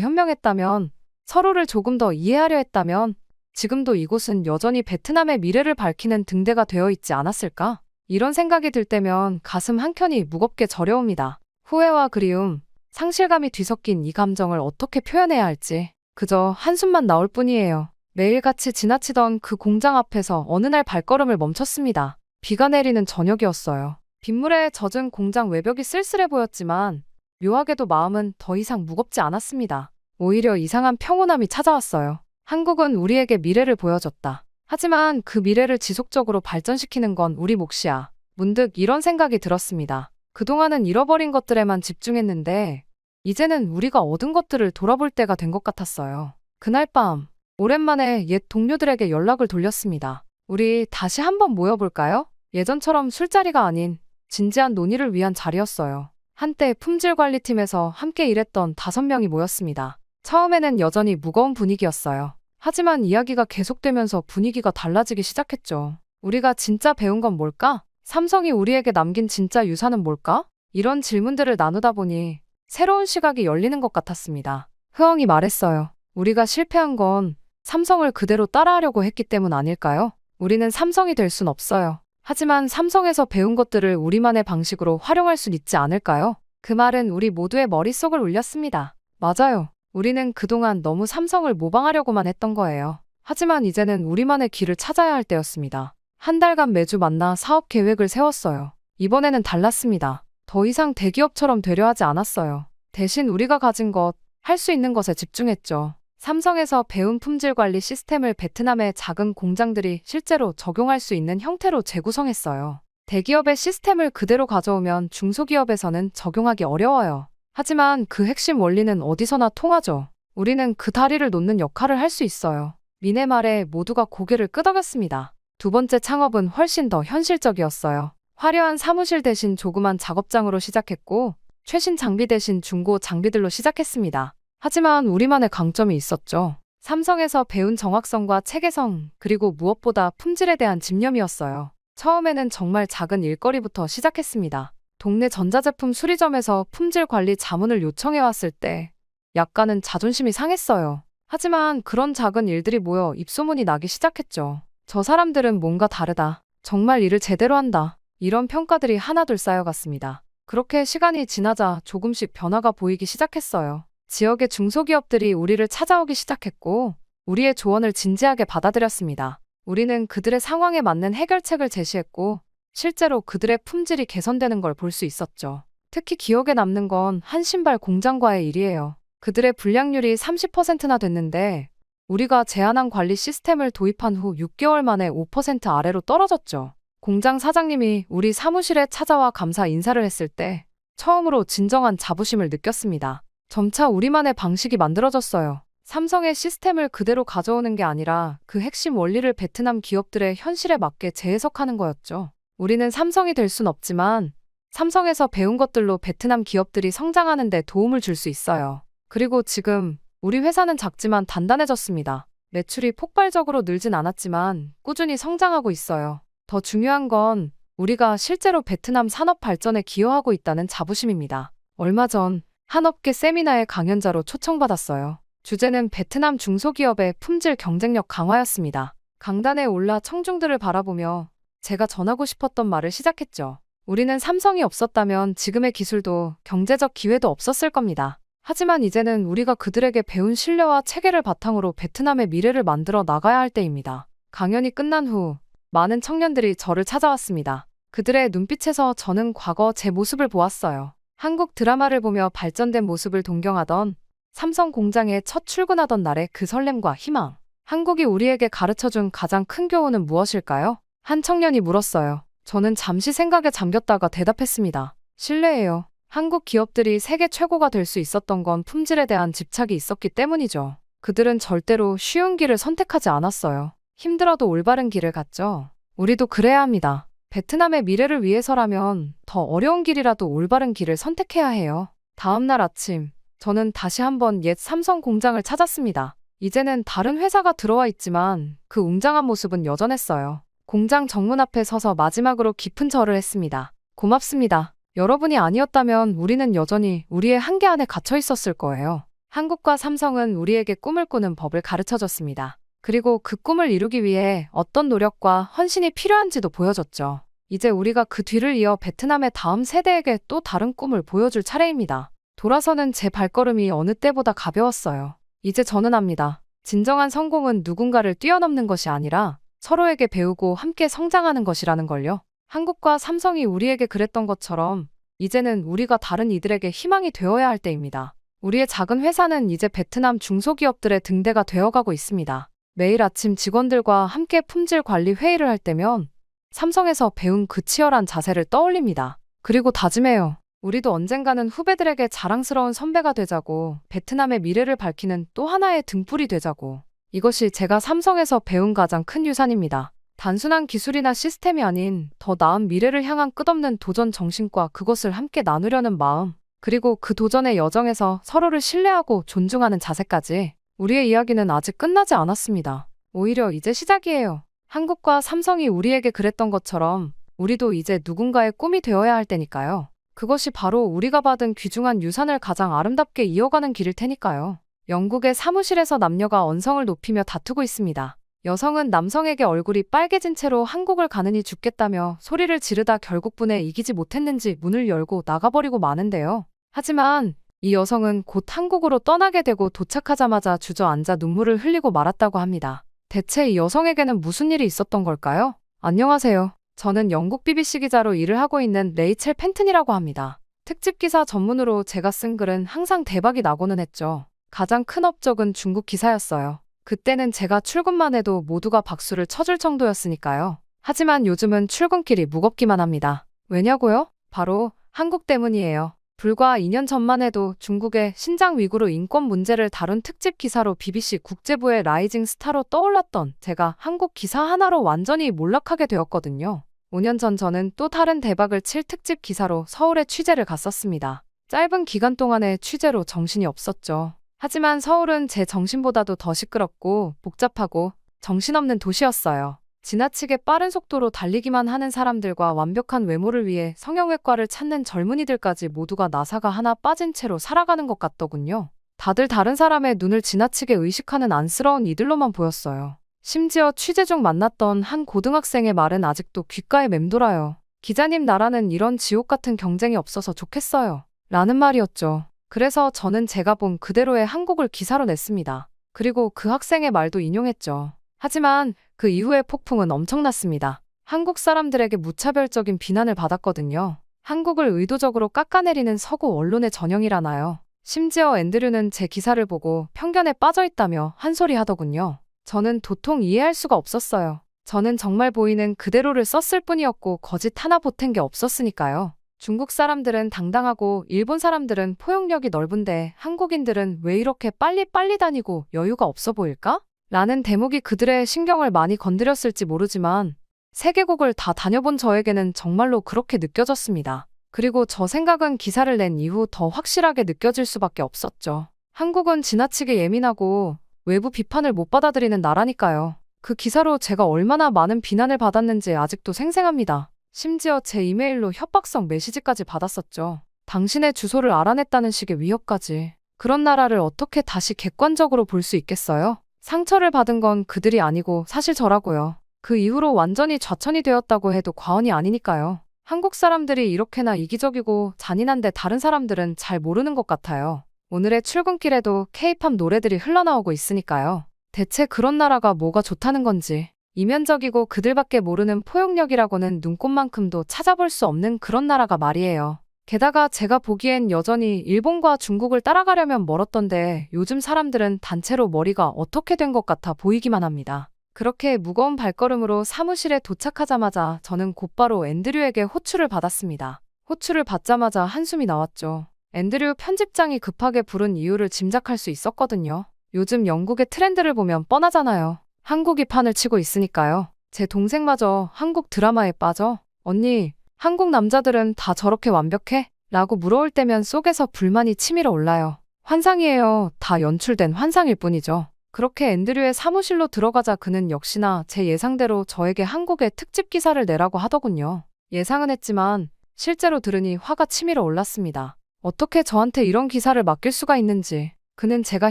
현명했다면, 서로를 조금 더 이해하려 했다면 지금도 이곳은 여전히 베트남의 미래를 밝히는 등대가 되어 있지 않았을까? 이런 생각이 들 때면 가슴 한켠이 무겁게 저려옵니다. 후회와 그리움, 상실감이 뒤섞인 이 감정을 어떻게 표현해야 할지 그저 한숨만 나올 뿐이에요. 매일같이 지나치던 그 공장 앞에서 어느 날 발걸음을 멈췄습니다. 비가 내리는 저녁이었어요. 빗물에 젖은 공장 외벽이 쓸쓸해 보였지만 묘하게도 마음은 더 이상 무겁지 않았습니다. 오히려 이상한 평온함이 찾아왔어요. 한국은 우리에게 미래를 보여줬다. 하지만 그 미래를 지속적으로 발전시키는 건 우리 몫이야. 문득 이런 생각이 들었습니다. 그동안은 잃어버린 것들에만 집중했는데 이제는 우리가 얻은 것들을 돌아볼 때가 된 것 같았어요. 그날 밤 오랜만에 옛 동료들에게 연락을 돌렸습니다. 우리 다시 한번 모여볼까요? 예전처럼 술자리가 아닌 진지한 논의를 위한 자리였어요. 한때 품질관리팀에서 함께 일했던 5명이 모였습니다. 처음에는 여전히 무거운 분위기였어요. 하지만 이야기가 계속되면서 분위기가 달라지기 시작했죠. 우리가 진짜 배운 건 뭘까? 삼성이 우리에게 남긴 진짜 유산은 뭘까? 이런 질문들을 나누다 보니 새로운 시각이 열리는 것 같았습니다. 흐엉이 말했어요. 우리가 실패한 건 삼성을 그대로 따라하려고 했기 때문 아닐까요? 우리는 삼성이 될 순 없어요. 하지만 삼성에서 배운 것들을 우리만의 방식으로 활용할 순 있지 않을까요? 그 말은 우리 모두의 머릿속을 울렸습니다. 맞아요. 우리는 그동안 너무 삼성을 모방하려고만 했던 거예요. 하지만 이제는 우리만의 길을 찾아야 할 때였습니다. 한 달간 매주 만나 사업 계획을 세웠어요. 이번에는 달랐습니다. 더 이상 대기업처럼 되려 하지 않았어요. 대신 우리가 가진 것, 할 수 있는 것에 집중했죠. 삼성에서 배운 품질 관리 시스템을 베트남의 작은 공장들이 실제로 적용할 수 있는 형태로 재구성했어요. 대기업의 시스템을 그대로 가져오면 중소기업에서는 적용하기 어려워요. 하지만 그 핵심 원리는 어디서나 통하죠. 우리는 그 다리를 놓는 역할을 할 수 있어요. 미네 말에 모두가 고개를 끄덕였습니다. 두 번째 창업은 훨씬 더 현실적이었어요. 화려한 사무실 대신 조그만 작업장으로 시작했고 최신 장비 대신 중고 장비들로 시작했습니다. 하지만 우리만의 강점이 있었죠. 삼성에서 배운 정확성과 체계성, 그리고 무엇보다 품질에 대한 집념이었어요. 처음에는 정말 작은 일거리부터 시작했습니다. 동네 전자제품 수리점에서 품질 관리 자문을 요청해왔을 때 약간은 자존심이 상했어요. 하지만 그런 작은 일들이 모여 입소문이 나기 시작했죠. 저 사람들은 뭔가 다르다. 정말 일을 제대로 한다. 이런 평가들이 하나둘 쌓여갔습니다. 그렇게 시간이 지나자 조금씩 변화가 보이기 시작했어요. 지역의 중소기업들이 우리를 찾아오기 시작했고 우리의 조언을 진지하게 받아들였습니다. 우리는 그들의 상황에 맞는 해결책을 제시했고 실제로 그들의 품질이 개선되는 걸 볼 수 있었죠. 특히 기억에 남는 건 한 신발 공장과의 일이에요. 그들의 불량률이 30%나 됐는데 우리가 제안한 관리 시스템을 도입한 후 6개월 만에 5% 아래로 떨어졌죠. 공장 사장님이 우리 사무실에 찾아와 감사 인사를 했을 때 처음으로 진정한 자부심을 느꼈습니다. 점차 우리만의 방식이 만들어졌어요. 삼성의 시스템을 그대로 가져오는 게 아니라 그 핵심 원리를 베트남 기업들의 현실에 맞게 재해석하는 거였죠. 우리는 삼성이 될 순 없지만 삼성에서 배운 것들로 베트남 기업들이 성장하는 데 도움을 줄 수 있어요. 그리고 지금 우리 회사는 작지만 단단해졌습니다. 매출이 폭발적으로 늘진 않았지만 꾸준히 성장하고 있어요. 더 중요한 건 우리가 실제로 베트남 산업 발전에 기여하고 있다는 자부심입니다. 얼마 전 한 업계 세미나에 강연자로 초청받았어요. 주제는 베트남 중소기업의 품질 경쟁력 강화였습니다. 강단에 올라 청중들을 바라보며 제가 전하고 싶었던 말을 시작했죠. 우리는 삼성이 없었다면 지금의 기술도 경제적 기회도 없었을 겁니다. 하지만 이제는 우리가 그들에게 배운 신뢰와 체계를 바탕으로 베트남의 미래를 만들어 나가야 할 때입니다. 강연이 끝난 후 많은 청년들이 저를 찾아왔습니다. 그들의 눈빛에서 저는 과거 제 모습을 보았어요. 한국 드라마를 보며 발전된 모습을 동경하던 삼성 공장에 첫 출근하던 날의 그 설렘과 희망. 한국이 우리에게 가르쳐준 가장 큰 교훈은 무엇일까요? 한 청년이 물었어요. 저는 잠시 생각에 잠겼다가 대답했습니다. 신뢰예요. 한국 기업들이 세계 최고가 될 수 있었던 건 품질에 대한 집착이 있었기 때문이죠. 그들은 절대로 쉬운 길을 선택하지 않았어요. 힘들어도 올바른 길을 갔죠. 우리도 그래야 합니다. 베트남의 미래를 위해서라면 더 어려운 길이라도 올바른 길을 선택해야 해요. 다음 날 아침, 저는 다시 한번 옛 삼성 공장을 찾았습니다. 이제는 다른 회사가 들어와 있지만 그 웅장한 모습은 여전했어요. 공장 정문 앞에 서서 마지막으로 깊은 절을 했습니다. 고맙습니다. 여러분이 아니었다면 우리는 여전히 우리의 한계 안에 갇혀 있었을 거예요. 한국과 삼성은 우리에게 꿈을 꾸는 법을 가르쳐줬습니다. 그리고 그 꿈을 이루기 위해 어떤 노력과 헌신이 필요한지도 보여줬죠. 이제 우리가 그 뒤를 이어 베트남의 다음 세대에게 또 다른 꿈을 보여줄 차례입니다. 돌아서는 제 발걸음이 어느 때보다 가벼웠어요. 이제 저는 압니다. 진정한 성공은 누군가를 뛰어넘는 것이 아니라 서로에게 배우고 함께 성장하는 것이라는 걸요. 한국과 삼성이 우리에게 그랬던 것처럼 이제는 우리가 다른 이들에게 희망이 되어야 할 때입니다. 우리의 작은 회사는 이제 베트남 중소기업들의 등대가 되어가고 있습니다. 매일 아침 직원들과 함께 품질 관리 회의를 할 때면 삼성에서 배운 그 치열한 자세를 떠올립니다. 그리고 다짐해요. 우리도 언젠가는 후배들에게 자랑스러운 선배가 되자고, 베트남의 미래를 밝히는 또 하나의 등불이 되자고. 이것이 제가 삼성에서 배운 가장 큰 유산입니다. 단순한 기술이나 시스템이 아닌 더 나은 미래를 향한 끝없는 도전 정신과 그것을 함께 나누려는 마음, 그리고 그 도전의 여정에서 서로를 신뢰하고 존중하는 자세까지. 우리의 이야기는 아직 끝나지 않았습니다. 오히려 이제 시작이에요. 한국과 삼성이 우리에게 그랬던 것처럼 우리도 이제 누군가의 꿈이 되어야 할 때니까요. 그것이 바로 우리가 받은 귀중한 유산을 가장 아름답게 이어가는 길일 테니까요. 영국의 사무실에서 남녀가 언성을 높이며 다투고 있습니다. 여성은 남성에게 얼굴이 빨개진 채로 한국을 가느니 죽겠다며 소리를 지르다 결국 분에 이기지 못했는지 문을 열고 나가버리고 마는데요. 하지만 이 여성은 곧 한국으로 떠나게 되고 도착하자마자 주저앉아 눈물을 흘리고 말았다고 합니다. 대체 이 여성에게는 무슨 일이 있었던 걸까요? 안녕하세요. 저는 영국 BBC 기자로 일을 하고 있는 레이첼 펜튼이라고 합니다. 특집 기사 전문으로 제가 쓴 글은 항상 대박이 나고는 했죠. 가장 큰 업적은 중국 기사였어요. 그때는 제가 출근만 해도 모두가 박수를 쳐줄 정도였으니까요. 하지만 요즘은 출근길이 무겁기만 합니다. 왜냐고요? 바로 한국 때문이에요. 불과 2년 전만 해도 중국의 신장 위구르 인권 문제를 다룬 특집 기사로 BBC 국제부의 라이징 스타로 떠올랐던 제가 한국 기사 하나로 완전히 몰락하게 되었거든요. 5년 전 저는 또 다른 대박을 칠 특집 기사로 서울에 취재를 갔었습니다. 짧은 기간 동안의 취재로 정신이 없었죠. 하지만 서울은 제 정신보다도 더 시끄럽고 복잡하고 정신없는 도시였어요. 지나치게 빠른 속도로 달리기만 하는 사람들과 완벽한 외모를 위해 성형외과를 찾는 젊은이들까지 모두가 나사가 하나 빠진 채로 살아가는 것 같더군요. 다들 다른 사람의 눈을 지나치게 의식하는 안쓰러운 이들로만 보였어요. 심지어 취재 중 만났던 한 고등학생의 말은 아직도 귓가에 맴돌아요. 기자님, 나라는 이런 지옥 같은 경쟁이 없어서 좋겠어요. 라는 말이었죠. 그래서 저는 제가 본 그대로의 한국을 기사로 냈습니다. 그리고 그 학생의 말도 인용했죠. 하지만 그 이후의 폭풍은 엄청났습니다. 한국 사람들에게 무차별적인 비난을 받았거든요. 한국을 의도적으로 깎아내리는 서구 언론의 전형이라나요. 심지어 앤드류는 제 기사를 보고 편견에 빠져있다며 한 소리 하더군요. 저는 도통 이해할 수가 없었어요. 저는 정말 보이는 그대로를 썼을 뿐이었고 거짓 하나 보탠 게 없었으니까요. 중국 사람들은 당당하고 일본 사람들은 포용력이 넓은데 한국인들은 왜 이렇게 빨리빨리 다니고 여유가 없어 보일까? 라는 대목이 그들의 신경을 많이 건드렸을지 모르지만 세계국을 다 다녀본 저에게는 정말로 그렇게 느껴졌습니다. 그리고 저 생각은 기사를 낸 이후 더 확실하게 느껴질 수밖에 없었죠. 한국은 지나치게 예민하고 외부 비판을 못 받아들이는 나라니까요. 그 기사로 제가 얼마나 많은 비난을 받았는지 아직도 생생합니다. 심지어 제 이메일로 협박성 메시지까지 받았었죠. 당신의 주소를 알아냈다는 식의 위협까지. 그런 나라를 어떻게 다시 객관적으로 볼 수 있겠어요? 상처를 받은 건 그들이 아니고 사실 저라고요. 그 이후로 완전히 좌천이 되었다고 해도 과언이 아니니까요. 한국 사람들이 이렇게나 이기적이고 잔인한데 다른 사람들은 잘 모르는 것 같아요. 오늘의 출근길에도 K-팝 노래들이 흘러나오고 있으니까요. 대체 그런 나라가 뭐가 좋다는 건지. 이면적이고 그들밖에 모르는 포용력이라고는 눈꼽만큼도 찾아볼 수 없는 그런 나라가 말이에요. 게다가 제가 보기엔 여전히 일본과 중국을 따라가려면 멀었던데 요즘 사람들은 단체로 머리가 어떻게 된 것 같아 보이기만 합니다. 그렇게 무거운 발걸음으로 사무실에 도착하자마자 저는 곧바로 앤드류에게 호출을 받았습니다. 호출을 받자마자 한숨이 나왔죠. 앤드류 편집장이 급하게 부른 이유를 짐작할 수 있었거든요. 요즘 영국의 트렌드를 보면 뻔하잖아요. 한국이 판을 치고 있으니까요. 제 동생마저 한국 드라마에 빠져. 언니, 한국 남자들은 다 저렇게 완벽해? 라고 물어올 때면 속에서 불만이 치밀어 올라요. 환상이에요. 다 연출된 환상일 뿐이죠. 그렇게 앤드류의 사무실로 들어가자 그는 역시나 제 예상대로 저에게 한국의 특집 기사를 내라고 하더군요. 예상은 했지만 실제로 들으니 화가 치밀어 올랐습니다. 어떻게 저한테 이런 기사를 맡길 수가 있는지. 그는 제가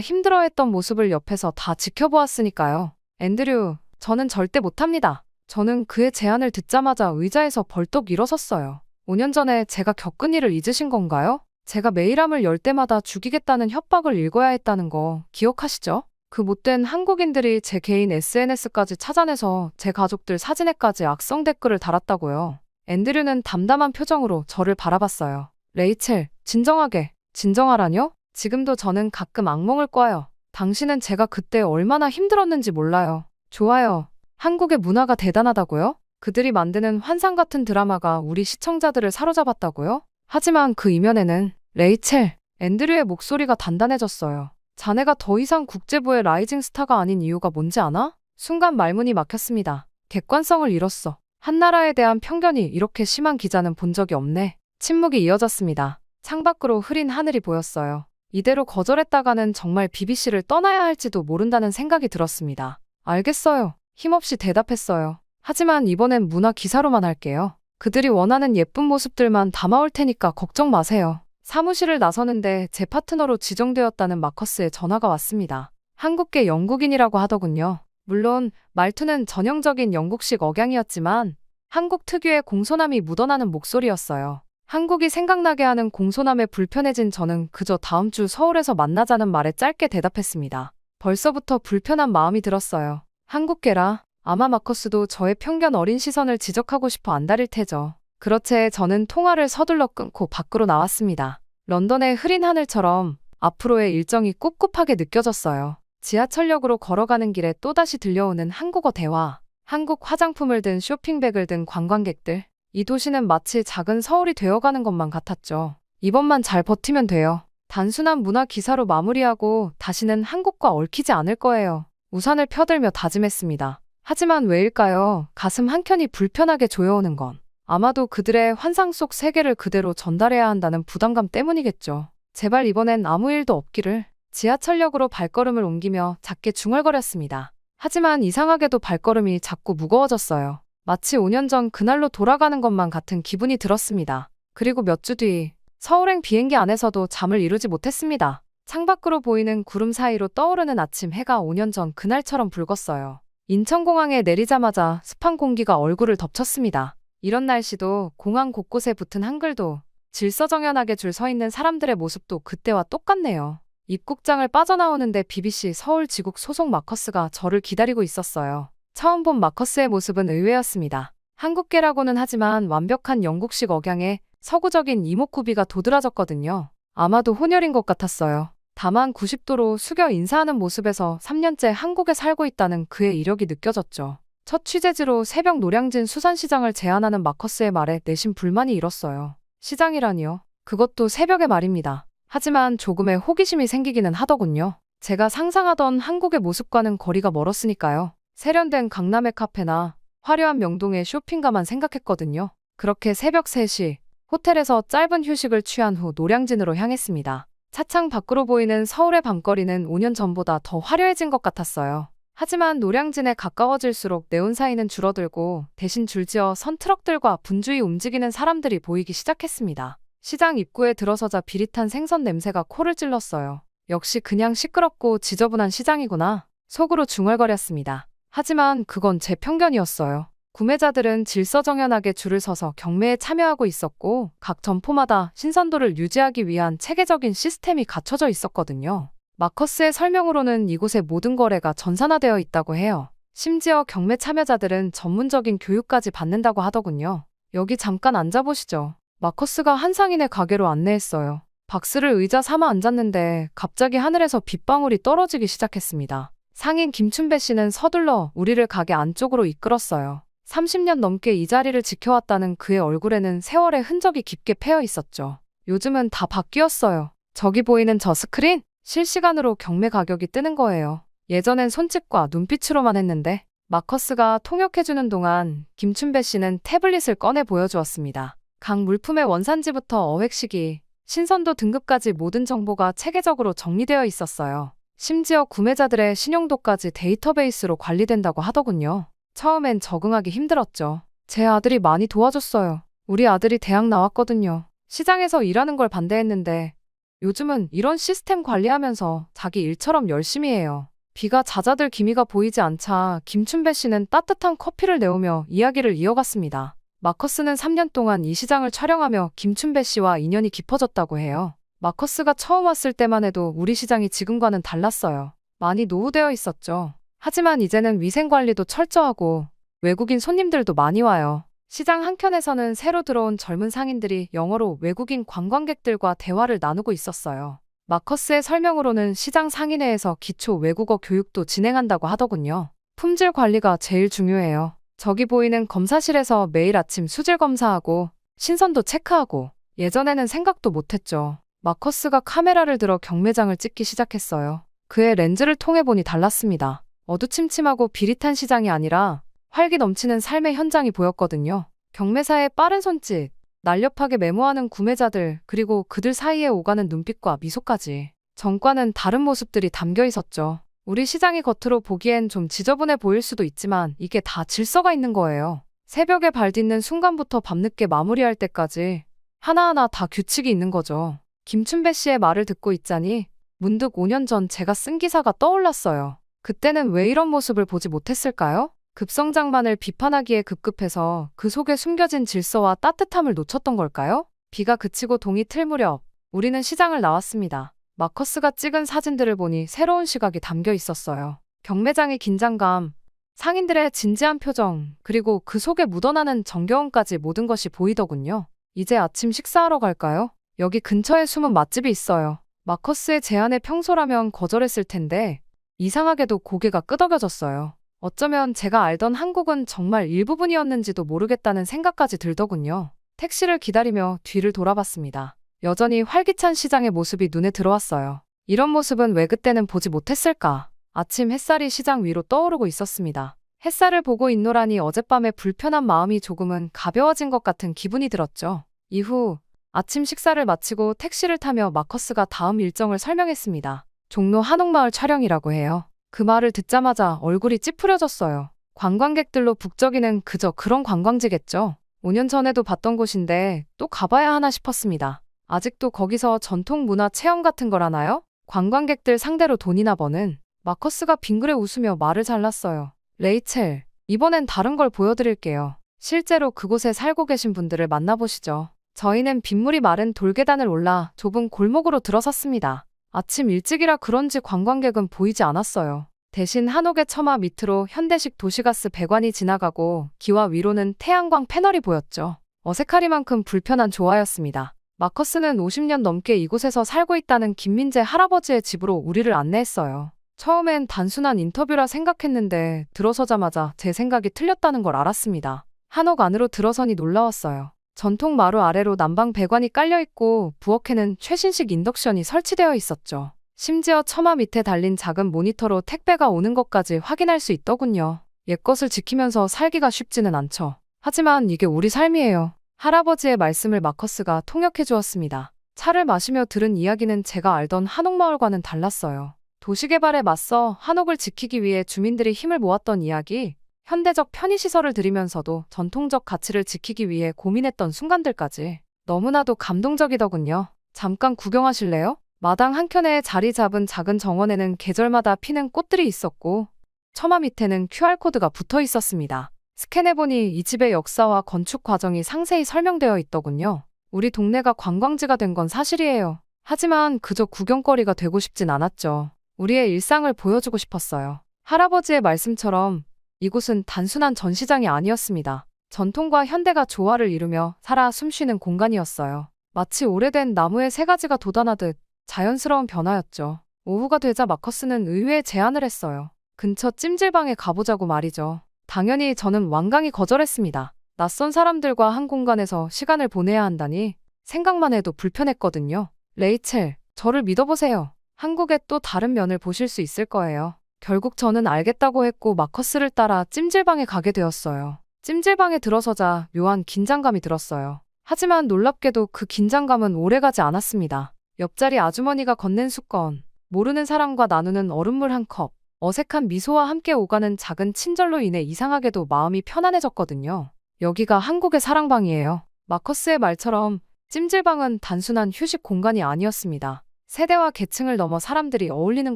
힘들어했던 모습을 옆에서 다 지켜보았으니까요. 앤드류, 저는 절대 못합니다. 저는 그의 제안을 듣자마자 의자에서 벌떡 일어섰어요. 5년 전에 제가 겪은 일을 잊으신 건가요? 제가 메일함을 열 때마다 죽이겠다는 협박을 읽어야 했다는 거 기억하시죠? 그 못된 한국인들이 제 개인 SNS까지 찾아내서 제 가족들 사진에까지 악성 댓글을 달았다고요. 앤드류는 담담한 표정으로 저를 바라봤어요. 레이첼, 진정하게. 진정하라뇨? 지금도 저는 가끔 악몽을 꿔요. 당신은 제가 그때 얼마나 힘들었는지 몰라요. 좋아요. 한국의 문화가 대단하다고요? 그들이 만드는 환상 같은 드라마가 우리 시청자들을 사로잡았다고요? 하지만 그 이면에는 레이첼, 앤드류의 목소리가 단단해졌어요. 자네가 더 이상 국제부의 라이징 스타가 아닌 이유가 뭔지 아나? 순간 말문이 막혔습니다. 객관성을 잃었어. 한 나라에 대한 편견이 이렇게 심한 기자는 본 적이 없네. 침묵이 이어졌습니다. 창밖으로 흐린 하늘이 보였어요. 이대로 거절했다가는 정말 BBC를 떠나야 할지도 모른다는 생각이 들었습니다. 알겠어요. 힘없이 대답했어요. 하지만 이번엔 문화 기사로만 할게요. 그들이 원하는 예쁜 모습들만 담아올 테니까 걱정 마세요. 사무실을 나서는데 제 파트너로 지정되었다는 마커스의 전화가 왔습니다. 한국계 영국인이라고 하더군요. 물론 말투는 전형적인 영국식 억양이었지만 한국 특유의 공손함이 묻어나는 목소리였어요. 한국이 생각나게 하는 공손함에 불편해진 저는 그저 다음 주 서울에서 만나자는 말에 짧게 대답했습니다. 벌써부터 불편한 마음이 들었어요. 한국계라 아마 마커스도 저의 편견 어린 시선을 지적하고 싶어 안달일 테죠. 그렇제 저는 통화를 서둘러 끊고 밖으로 나왔습니다. 런던의 흐린 하늘처럼 앞으로의 일정이 꿉꿉하게 느껴졌어요. 지하철역으로 걸어가는 길에 또다시 들려오는 한국어 대화. 한국 화장품을 든 쇼핑백을 든 관광객들. 이 도시는 마치 작은 서울이 되어가는 것만 같았죠. 이번만 잘 버티면 돼요. 단순한 문화 기사로 마무리하고 다시는 한국과 얽히지 않을 거예요. 우산을 펴들며 다짐했습니다. 하지만 왜일까요? 가슴 한켠이 불편하게 조여오는 건. 아마도 그들의 환상 속 세계를 그대로 전달해야 한다는 부담감 때문이겠죠. 제발 이번엔 아무 일도 없기를. 지하철역으로 발걸음을 옮기며 작게 중얼거렸습니다. 하지만 이상하게도 발걸음이 자꾸 무거워졌어요. 마치 5년 전 그날로 돌아가는 것만 같은 기분이 들었습니다. 그리고 몇 주 뒤 서울행 비행기 안에서도 잠을 이루지 못했습니다. 창밖으로 보이는 구름 사이로 떠오르는 아침 해가 5년 전 그날처럼 붉었어요. 인천공항에 내리자마자 습한 공기가 얼굴을 덮쳤습니다. 이런 날씨도 공항 곳곳에 붙은 한글도 질서정연하게 줄 서 있는 사람들의 모습도 그때와 똑같네요. 입국장을 빠져나오는데 BBC 서울 지국 소속 마커스가 저를 기다리고 있었어요. 처음 본 마커스의 모습은 의외였습니다. 한국계라고는 하지만 완벽한 영국식 억양에 서구적인 이목구비가 도드라졌거든요. 아마도 혼혈인 것 같았어요. 다만 90도로 숙여 인사하는 모습에서 3년째 한국에 살고 있다는 그의 이력이 느껴졌죠. 첫 취재지로 새벽 노량진 수산시장을 제안하는 마커스의 말에 내심 불만이 일었어요. 시장이라니요? 그것도 새벽에 말입니다. 하지만 조금의 호기심이 생기기는 하더군요. 제가 상상하던 한국의 모습과는 거리가 멀었으니까요. 세련된 강남의 카페나 화려한 명동의 쇼핑가만 생각했거든요. 그렇게 새벽 3시 호텔에서 짧은 휴식을 취한 후 노량진으로 향했습니다. 차창 밖으로 보이는 서울의 밤거리는 5년 전보다 더 화려해진 것 같았어요. 하지만 노량진에 가까워질수록 네온사인은 줄어들고 대신 줄지어 선 트럭들과 분주히 움직이는 사람들이 보이기 시작했습니다. 시장 입구에 들어서자 비릿한 생선 냄새가 코를 찔렀어요. 역시 그냥 시끄럽고 지저분한 시장이구나. 속으로 중얼거렸습니다. 하지만 그건 제 편견이었어요. 구매자들은 질서정연하게 줄을 서서 경매에 참여하고 있었고 각 점포마다 신선도를 유지하기 위한 체계적인 시스템이 갖춰져 있었거든요. 마커스의 설명으로는 이곳의 모든 거래가 전산화되어 있다고 해요. 심지어 경매 참여자들은 전문적인 교육까지 받는다고 하더군요. 여기 잠깐 앉아보시죠. 마커스가 한 상인의 가게로 안내했어요. 박스를 의자 삼아 앉았는데 갑자기 하늘에서 빗방울이 떨어지기 시작했습니다. 상인 김춘배 씨는 서둘러 우리를 가게 안쪽으로 이끌었어요. 30년 넘게 이 자리를 지켜왔다는 그의 얼굴에는 세월의 흔적이 깊게 패여 있었죠. 요즘은 다 바뀌었어요. 저기 보이는 저 스크린? 실시간으로 경매 가격이 뜨는 거예요. 예전엔 손짓과 눈빛으로만 했는데 마커스가 통역해주는 동안 김춘배 씨는 태블릿을 꺼내 보여주었습니다. 각 물품의 원산지부터 어획 시기, 신선도 등급까지 모든 정보가 체계적으로 정리되어 있었어요. 심지어 구매자들의 신용도까지 데이터베이스로 관리된다고 하더군요. 처음엔 적응하기 힘들었죠. 제 아들이 많이 도와줬어요. 우리 아들이 대학 나왔거든요. 시장에서 일하는 걸 반대했는데 요즘은 이런 시스템 관리하면서 자기 일처럼 열심히 해요. 비가 잦아들 기미가 보이지 않자 김춘배 씨는 따뜻한 커피를 내오며 이야기를 이어갔습니다. 마커스는 3년 동안 이 시장을 촬영하며 김춘배 씨와 인연이 깊어졌다고 해요. 마커스가 처음 왔을 때만 해도 우리 시장이 지금과는 달랐어요. 많이 노후되어 있었죠. 하지만 이제는 위생관리도 철저하고 외국인 손님들도 많이 와요. 시장 한켠에서는 새로 들어온 젊은 상인들이 영어로 외국인 관광객들과 대화를 나누고 있었어요. 마커스의 설명으로는 시장 상인회에서 기초 외국어 교육도 진행한다고 하더군요. 품질 관리가 제일 중요해요. 저기 보이는 검사실에서 매일 아침 수질 검사하고 신선도 체크하고 예전에는 생각도 못했죠. 마커스가 카메라를 들어 경매장을 찍기 시작했어요. 그의 렌즈를 통해 보니 달랐습니다. 어두침침하고 비릿한 시장이 아니라 활기 넘치는 삶의 현장이 보였거든요. 경매사의 빠른 손짓, 날렵하게 메모하는 구매자들, 그리고 그들 사이에 오가는 눈빛과 미소까지. 전과는 다른 모습들이 담겨 있었죠. 우리 시장이 겉으로 보기엔 좀 지저분해 보일 수도 있지만 이게 다 질서가 있는 거예요. 새벽에 발 딛는 순간부터 밤늦게 마무리할 때까지 하나하나 다 규칙이 있는 거죠. 김춘배 씨의 말을 듣고 있자니 문득 5년 전 제가 쓴 기사가 떠올랐어요. 그때는 왜 이런 모습을 보지 못했을까요? 급성장만을 비판하기에 급급해서 그 속에 숨겨진 질서와 따뜻함을 놓쳤던 걸까요? 비가 그치고 동이 틀 무렵 우리는 시장을 나왔습니다. 마커스가 찍은 사진들을 보니 새로운 시각이 담겨 있었어요. 경매장의 긴장감, 상인들의 진지한 표정, 그리고 그 속에 묻어나는 정겨움까지 모든 것이 보이더군요. 이제 아침 식사하러 갈까요? 여기 근처에 숨은 맛집이 있어요. 마커스의 제안에 평소라면 거절했을 텐데 이상하게도 고개가 끄덕여졌어요. 어쩌면 제가 알던 한국은 정말 일부분이었는지도 모르겠다는 생각까지 들더군요. 택시를 기다리며 뒤를 돌아봤습니다. 여전히 활기찬 시장의 모습이 눈에 들어왔어요. 이런 모습은 왜 그때는 보지 못했을까? 아침 햇살이 시장 위로 떠오르고 있었습니다. 햇살을 보고 있노라니 어젯밤의 불편한 마음이 조금은 가벼워진 것 같은 기분이 들었죠. 이후 아침 식사를 마치고 택시를 타며 마커스가 다음 일정을 설명했습니다. 종로 한옥마을 촬영이라고 해요. 그 말을 듣자마자 얼굴이 찌푸려졌어요. 관광객들로 북적이는 그저 그런 관광지겠죠. 5년 전에도 봤던 곳인데 또 가봐야 하나 싶었습니다. 아직도 거기서 전통 문화 체험 같은 걸 하나요? 관광객들 상대로 돈이나 버는. 마커스가 빙그레 웃으며 말을 잘랐어요. 레이첼, 이번엔 다른 걸 보여드릴게요. 실제로 그곳에 살고 계신 분들을 만나보시죠. 저희는 빗물이 마른 돌계단을 올라 좁은 골목으로 들어섰습니다. 아침 일찍이라 그런지 관광객은 보이지 않았어요. 대신 한옥의 처마 밑으로 현대식 도시가스 배관이 지나가고 기와 위로는 태양광 패널이 보였죠. 어색하리만큼 불편한 조화였습니다. 마커스는 50년 넘게 이곳에서 살고 있다는 김민재 할아버지의 집으로 우리를 안내했어요. 처음엔 단순한 인터뷰라 생각했는데 들어서자마자 제 생각이 틀렸다는 걸 알았습니다. 한옥 안으로 들어서니 놀라웠어요. 전통 마루 아래로 난방 배관이 깔려있고 부엌에는 최신식 인덕션이 설치되어 있었죠. 심지어 처마 밑에 달린 작은 모니터로 택배가 오는 것까지 확인할 수 있더군요. 옛것을 지키면서 살기가 쉽지는 않죠. 하지만 이게 우리 삶이에요. 할아버지의 말씀을 마커스가 통역해 주었습니다. 차를 마시며 들은 이야기는 제가 알던 한옥마을과는 달랐어요. 도시개발에 맞서 한옥을 지키기 위해 주민들이 힘을 모았던 이야기, 현대적 편의시설을 들이면서도 전통적 가치를 지키기 위해 고민했던 순간들까지 너무나도 감동적이더군요. 잠깐 구경하실래요? 마당 한켠에 자리 잡은 작은 정원에는 계절마다 피는 꽃들이 있었고 처마 밑에는 QR코드가 붙어 있었습니다. 스캔해보니 이 집의 역사와 건축 과정이 상세히 설명되어 있더군요. 우리 동네가 관광지가 된 건 사실이에요. 하지만 그저 구경거리가 되고 싶진 않았죠. 우리의 일상을 보여주고 싶었어요. 할아버지의 말씀처럼 이곳은 단순한 전시장이 아니었습니다. 전통과 현대가 조화를 이루며 살아 숨쉬는 공간이었어요. 마치 오래된 나무에 새 가지가 돋아나듯 자연스러운 변화였죠. 오후가 되자 마커스는 의외의 제안을 했어요. 근처 찜질방에 가보자고 말이죠. 당연히 저는 완강히 거절했습니다. 낯선 사람들과 한 공간에서 시간을 보내야 한다니 생각만 해도 불편했거든요. 레이첼, 저를 믿어보세요. 한국의 또 다른 면을 보실 수 있을 거예요. 결국 저는 알겠다고 했고 마커스를 따라 찜질방에 가게 되었어요. 찜질방에 들어서자 묘한 긴장감이 들었어요. 하지만 놀랍게도 그 긴장감은 오래가지 않았습니다. 옆자리 아주머니가 건넨 수건, 모르는 사람과 나누는 얼음물 한 컵, 어색한 미소와 함께 오가는 작은 친절로 인해 이상하게도 마음이 편안해졌거든요. 여기가 한국의 사랑방이에요. 마커스의 말처럼 찜질방은 단순한 휴식 공간이 아니었습니다. 세대와 계층을 넘어 사람들이 어울리는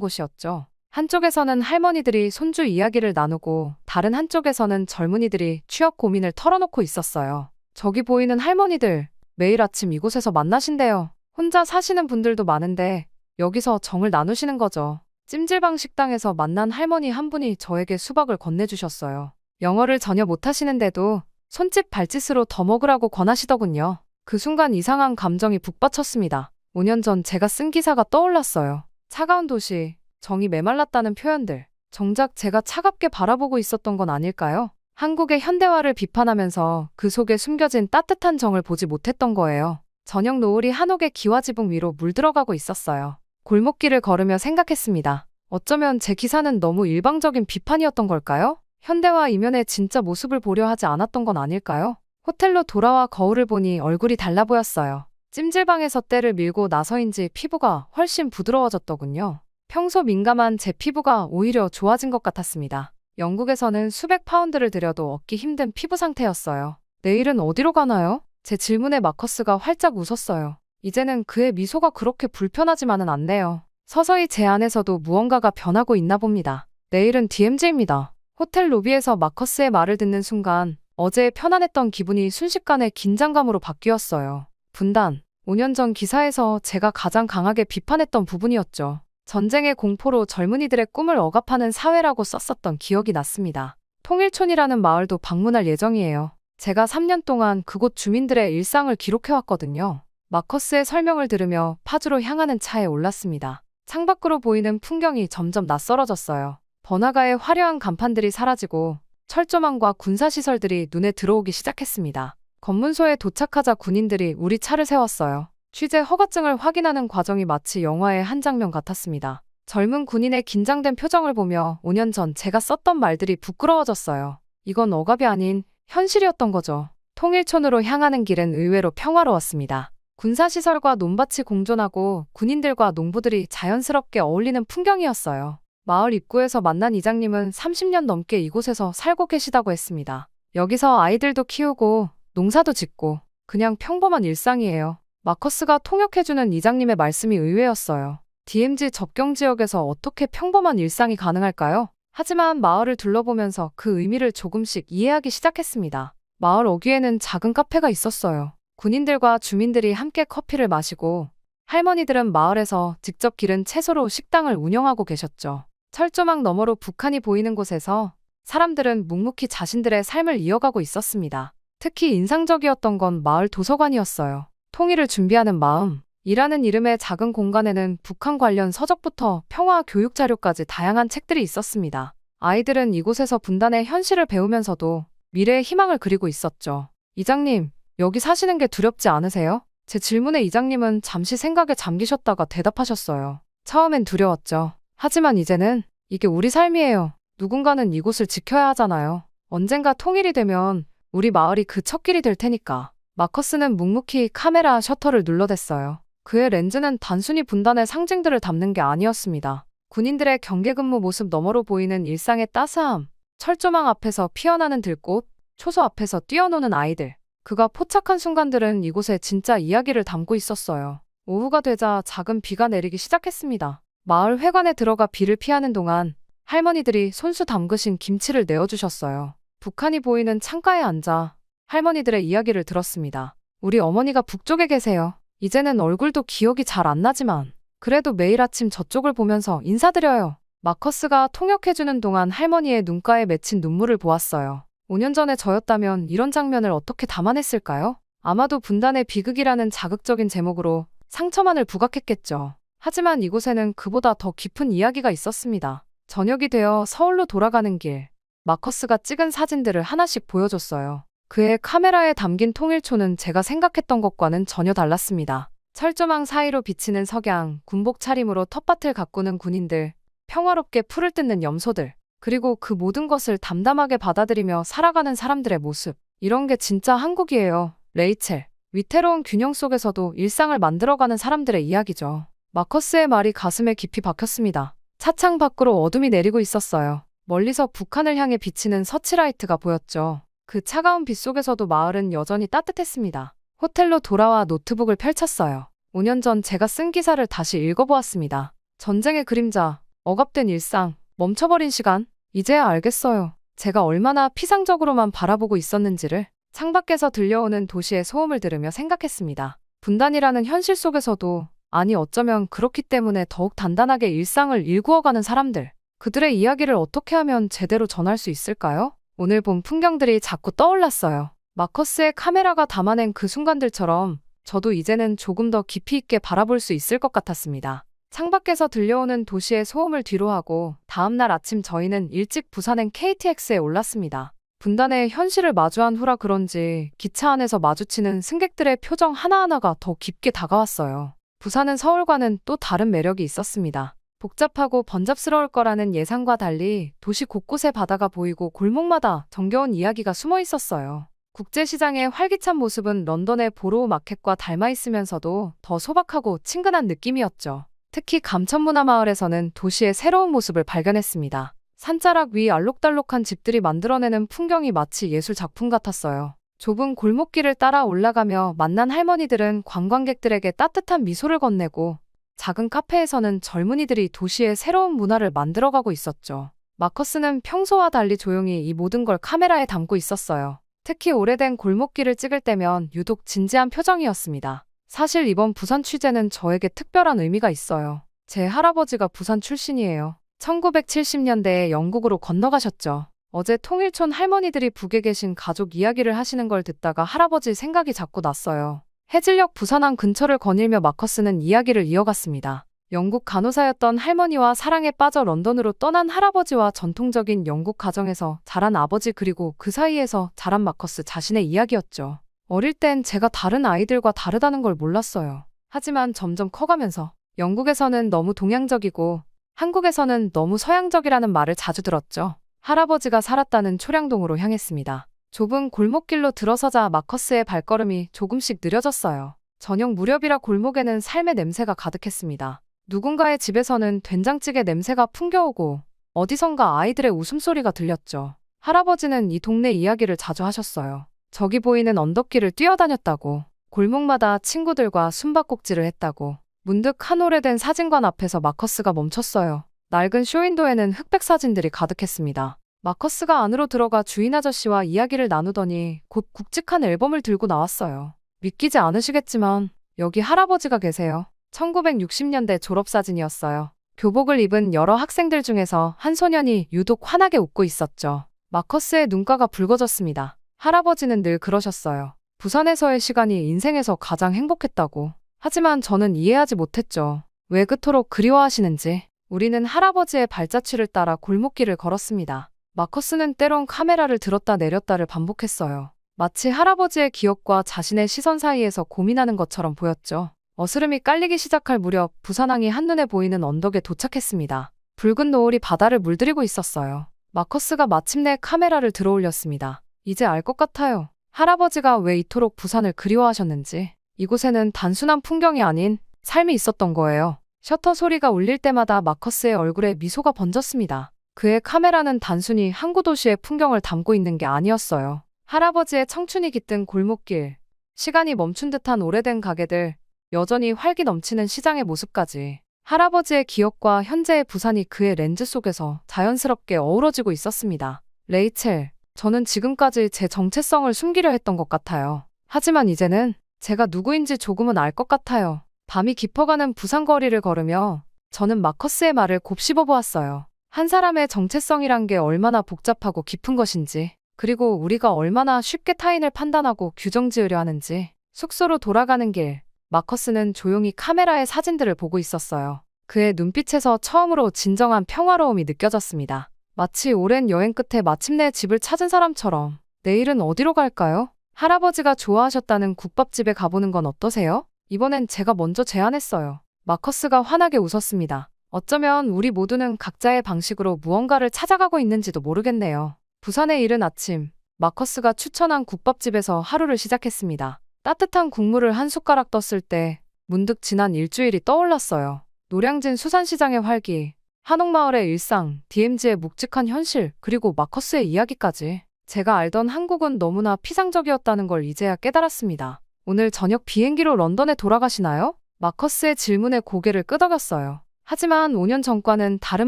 곳이었죠. 한쪽에서는 할머니들이 손주 이야기를 나누고 다른 한쪽에서는 젊은이들이 취업 고민을 털어놓고 있었어요. 저기 보이는 할머니들, 매일 아침 이곳에서 만나신대요. 혼자 사시는 분들도 많은데 여기서 정을 나누시는 거죠. 찜질방 식당에서 만난 할머니 한 분이 저에게 수박을 건네주셨어요. 영어를 전혀 못하시는데도 손짓 발짓으로 더 먹으라고 권하시더군요. 그 순간 이상한 감정이 북받쳤습니다. 5년 전 제가 쓴 기사가 떠올랐어요. 차가운 도시, 정이 메말랐다는 표현들. 정작 제가 차갑게 바라보고 있었던 건 아닐까요? 한국의 현대화를 비판하면서 그 속에 숨겨진 따뜻한 정을 보지 못했던 거예요. 저녁 노을이 한옥의 기와지붕 위로 물들어가고 있었어요. 골목길을 걸으며 생각했습니다. 어쩌면 제 기사는 너무 일방적인 비판이었던 걸까요? 현대화 이면의 진짜 모습을 보려 하지 않았던 건 아닐까요? 호텔로 돌아와 거울을 보니 얼굴이 달라 보였어요. 찜질방에서 때를 밀고 나서인지 피부가 훨씬 부드러워졌더군요. 평소 민감한 제 피부가 오히려 좋아진 것 같았습니다. 영국에서는 수백 파운드를 들여도 얻기 힘든 피부 상태였어요. 내일은 어디로 가나요? 제 질문에 마커스가 활짝 웃었어요. 이제는 그의 미소가 그렇게 불편하지만은 않네요. 서서히 제 안에서도 무언가가 변하고 있나 봅니다. 내일은 DMZ입니다. 호텔 로비에서 마커스의 말을 듣는 순간 어제의 편안했던 기분이 순식간에 긴장감으로 바뀌었어요. 분단. 5년 전 기사에서 제가 가장 강하게 비판했던 부분이었죠. 전쟁의 공포로 젊은이들의 꿈을 억압하는 사회라고 썼었던 기억이 났습니다. 통일촌이라는 마을도 방문할 예정이에요. 제가 3년 동안 그곳 주민들의 일상을 기록해왔거든요. 마커스의 설명을 들으며 파주로 향하는 차에 올랐습니다. 창밖으로 보이는 풍경이 점점 낯설어졌어요. 번화가의 화려한 간판들이 사라지고 철조망과 군사시설들이 눈에 들어오기 시작했습니다. 검문소에 도착하자 군인들이 우리 차를 세웠어요. 취재 허가증을 확인하는 과정이 마치 영화의 한 장면 같았습니다. 젊은 군인의 긴장된 표정을 보며 5년 전 제가 썼던 말들이 부끄러워졌어요. 이건 억압이 아닌 현실이었던 거죠. 통일촌으로 향하는 길은 의외로 평화로웠습니다. 군사시설과 논밭이 공존하고 군인들과 농부들이 자연스럽게 어울리는 풍경이었어요. 마을 입구에서 만난 이장님은 30년 넘게 이곳에서 살고 계시다고 했습니다. 여기서 아이들도 키우고 농사도 짓고 그냥 평범한 일상이에요. 마커스가 통역해주는 이장님의 말씀이 의외였어요. DMZ 접경 지역에서 어떻게 평범한 일상이 가능할까요? 하지만 마을을 둘러보면서 그 의미를 조금씩 이해하기 시작했습니다. 마을 어귀에는 작은 카페가 있었어요. 군인들과 주민들이 함께 커피를 마시고 할머니들은 마을에서 직접 기른 채소로 식당을 운영하고 계셨죠. 철조망 너머로 북한이 보이는 곳에서 사람들은 묵묵히 자신들의 삶을 이어가고 있었습니다. 특히 인상적이었던 건 마을 도서관이었어요. 통일을 준비하는 마음. 이라는 이름의 작은 공간에는 북한 관련 서적부터 평화 교육 자료까지 다양한 책들이 있었습니다. 아이들은 이곳에서 분단의 현실을 배우면서도 미래의 희망을 그리고 있었죠. 이장님, 여기 사시는 게 두렵지 않으세요? 제 질문에 이장님은 잠시 생각에 잠기셨다가 대답하셨어요. 처음엔 두려웠죠. 하지만 이제는 이게 우리 삶이에요. 누군가는 이곳을 지켜야 하잖아요. 언젠가 통일이 되면 우리 마을이 그 첫 길이 될 테니까. 마커스는 묵묵히 카메라 셔터를 눌러댔어요. 그의 렌즈는 단순히 분단의 상징들을 담는 게 아니었습니다. 군인들의 경계근무 모습 너머로 보이는 일상의 따스함, 철조망 앞에서 피어나는 들꽃, 초소 앞에서 뛰어노는 아이들. 그가 포착한 순간들은 이곳에 진짜 이야기를 담고 있었어요. 오후가 되자 작은 비가 내리기 시작했습니다. 마을 회관에 들어가 비를 피하는 동안 할머니들이 손수 담그신 김치를 내어주셨어요. 북한이 보이는 창가에 앉아 할머니들의 이야기를 들었습니다. 우리 어머니가 북쪽에 계세요. 이제는 얼굴도 기억이 잘 안 나지만 그래도 매일 아침 저쪽을 보면서 인사드려요. 마커스가 통역해주는 동안 할머니의 눈가에 맺힌 눈물을 보았어요. 5년 전에 저였다면 이런 장면을 어떻게 담아냈을까요? 아마도 분단의 비극이라는 자극적인 제목으로 상처만을 부각했겠죠. 하지만 이곳에는 그보다 더 깊은 이야기가 있었습니다. 저녁이 되어 서울로 돌아가는 길. 마커스가 찍은 사진들을 하나씩 보여줬어요. 그의 카메라에 담긴 통일초는 제가 생각했던 것과는 전혀 달랐습니다. 철조망 사이로 비치는 석양, 군복 차림으로 텃밭을 가꾸는 군인들, 평화롭게 풀을 뜯는 염소들, 그리고 그 모든 것을 담담하게 받아들이며 살아가는 사람들의 모습. 이런 게 진짜 한국이에요. 레이첼. 위태로운 균형 속에서도 일상을 만들어가는 사람들의 이야기죠. 마커스의 말이 가슴에 깊이 박혔습니다. 차창 밖으로 어둠이 내리고 있었어요. 멀리서 북한을 향해 비치는 서치라이트가 보였죠. 그 차가운 빛 속에서도 마을은 여전히 따뜻했습니다. 호텔로 돌아와 노트북을 펼쳤어요. 5년 전 제가 쓴 기사를 다시 읽어보았습니다. 전쟁의 그림자, 억압된 일상, 멈춰버린 시간. 이제야 알겠어요. 제가 얼마나 피상적으로만 바라보고 있었는지를. 창밖에서 들려오는 도시의 소음을 들으며 생각했습니다. 분단이라는 현실 속에서도, 아니 어쩌면 그렇기 때문에 더욱 단단하게 일상을 일구어가는 사람들. 그들의 이야기를 어떻게 하면 제대로 전할 수 있을까요? 오늘 본 풍경들이 자꾸 떠올랐어요. 마커스의 카메라가 담아낸 그 순간들처럼 저도 이제는 조금 더 깊이 있게 바라볼 수 있을 것 같았습니다. 창밖에서 들려오는 도시의 소음을 뒤로하고 다음날 아침 저희는 일찍 부산행 KTX에 올랐습니다. 분단의 현실을 마주한 후라 그런지 기차 안에서 마주치는 승객들의 표정 하나하나가 더 깊게 다가왔어요. 부산은 서울과는 또 다른 매력이 있었습니다. 복잡하고 번잡스러울 거라는 예상과 달리 도시 곳곳에 바다가 보이고 골목마다 정겨운 이야기가 숨어 있었어요. 국제시장의 활기찬 모습은 런던의 보로우 마켓과 닮아 있으면서도 더 소박하고 친근한 느낌이었죠. 특히 감천문화마을에서는 도시의 새로운 모습을 발견했습니다. 산자락 위 알록달록한 집들이 만들어내는 풍경이 마치 예술 작품 같았어요. 좁은 골목길을 따라 올라가며 만난 할머니들은 관광객들에게 따뜻한 미소를 건네고 작은 카페에서는 젊은이들이 도시의 새로운 문화를 만들어가고 있었죠. 마커스는 평소와 달리 조용히 이 모든 걸 카메라에 담고 있었어요. 특히 오래된 골목길을 찍을 때면 유독 진지한 표정이었습니다. 사실 이번 부산 취재는 저에게 특별한 의미가 있어요. 제 할아버지가 부산 출신이에요. 1970년대에 영국으로 건너가셨죠. 어제 통일촌 할머니들이 북에 계신 가족 이야기를 하시는 걸 듣다가 할아버지 생각이 자꾸 났어요. 해질녘 부산항 근처를 거닐며 마커스는 이야기를 이어갔습니다. 영국 간호사였던 할머니와 사랑에 빠져 런던으로 떠난 할아버지와 전통적인 영국 가정에서 자란 아버지 그리고 그 사이에서 자란 마커스 자신의 이야기였죠. 어릴 땐 제가 다른 아이들과 다르다는 걸 몰랐어요. 하지만 점점 커가면서 영국에서는 너무 동양적이고 한국에서는 너무 서양적이라는 말을 자주 들었죠. 할아버지가 살았다는 초량동으로 향했습니다. 좁은 골목길로 들어서자 마커스의 발걸음이 조금씩 느려졌어요. 저녁 무렵이라 골목에는 삶의 냄새가 가득했습니다. 누군가의 집에서는 된장찌개 냄새가 풍겨오고 어디선가 아이들의 웃음소리가 들렸죠. 할아버지는 이 동네 이야기를 자주 하셨어요. 저기 보이는 언덕길을 뛰어다녔다고, 골목마다 친구들과 숨바꼭질을 했다고. 문득 한 오래된 사진관 앞에서 마커스가 멈췄어요. 낡은 쇼윈도에는 흑백 사진들이 가득했습니다. 마커스가 안으로 들어가 주인 아저씨와 이야기를 나누더니 곧 굵직한 앨범을 들고 나왔어요. 믿기지 않으시겠지만 여기 할아버지가 계세요. 1960년대 졸업사진이었어요. 교복을 입은 여러 학생들 중에서 한 소년이 유독 환하게 웃고 있었죠. 마커스의 눈가가 붉어졌습니다. 할아버지는 늘 그러셨어요. 부산에서의 시간이 인생에서 가장 행복했다고. 하지만 저는 이해하지 못했죠. 왜 그토록 그리워하시는지. 우리는 할아버지의 발자취를 따라 골목길을 걸었습니다. 마커스는 때론 카메라를 들었다 내렸다를 반복했어요. 마치 할아버지의 기억과 자신의 시선 사이에서 고민하는 것처럼 보였죠. 어스름이 깔리기 시작할 무렵 부산항이 한눈에 보이는 언덕에 도착했습니다. 붉은 노을이 바다를 물들이고 있었어요. 마커스가 마침내 카메라를 들어올렸습니다. 이제 알 것 같아요. 할아버지가 왜 이토록 부산을 그리워하셨는지. 이곳에는 단순한 풍경이 아닌 삶이 있었던 거예요. 셔터 소리가 울릴 때마다 마커스의 얼굴에 미소가 번졌습니다. 그의 카메라는 단순히 항구 도시의 풍경을 담고 있는 게 아니었어요. 할아버지의 청춘이 깃든 골목길, 시간이 멈춘 듯한 오래된 가게들, 여전히 활기 넘치는 시장의 모습까지. 할아버지의 기억과 현재의 부산이 그의 렌즈 속에서 자연스럽게 어우러지고 있었습니다. 레이첼, 저는 지금까지 제 정체성을 숨기려 했던 것 같아요. 하지만 이제는 제가 누구인지 조금은 알 것 같아요. 밤이 깊어가는 부산 거리를 걸으며 저는 마커스의 말을 곱씹어 보았어요. 한 사람의 정체성이란 게 얼마나 복잡하고 깊은 것인지, 그리고 우리가 얼마나 쉽게 타인을 판단하고 규정 지으려 하는지. 숙소로 돌아가는 길, 마커스는 조용히 카메라의 사진들을 보고 있었어요. 그의 눈빛에서 처음으로 진정한 평화로움이 느껴졌습니다. 마치 오랜 여행 끝에 마침내 집을 찾은 사람처럼. 내일은 어디로 갈까요? 할아버지가 좋아하셨다는 국밥집에 가보는 건 어떠세요? 이번엔 제가 먼저 제안했어요. 마커스가 환하게 웃었습니다. 어쩌면 우리 모두는 각자의 방식으로 무언가를 찾아가고 있는지도 모르겠네요. 부산에 이른 아침, 마커스가 추천한 국밥집에서 하루를 시작했습니다. 따뜻한 국물을 한 숟가락 떴을 때 문득 지난 일주일이 떠올랐어요. 노량진 수산시장의 활기, 한옥마을의 일상, DMZ의 묵직한 현실, 그리고 마커스의 이야기까지. 제가 알던 한국은 너무나 피상적이었다는 걸 이제야 깨달았습니다. 오늘 저녁 비행기로 런던에 돌아가시나요? 마커스의 질문에 고개를 끄덕였어요. 하지만 5년 전과는 다른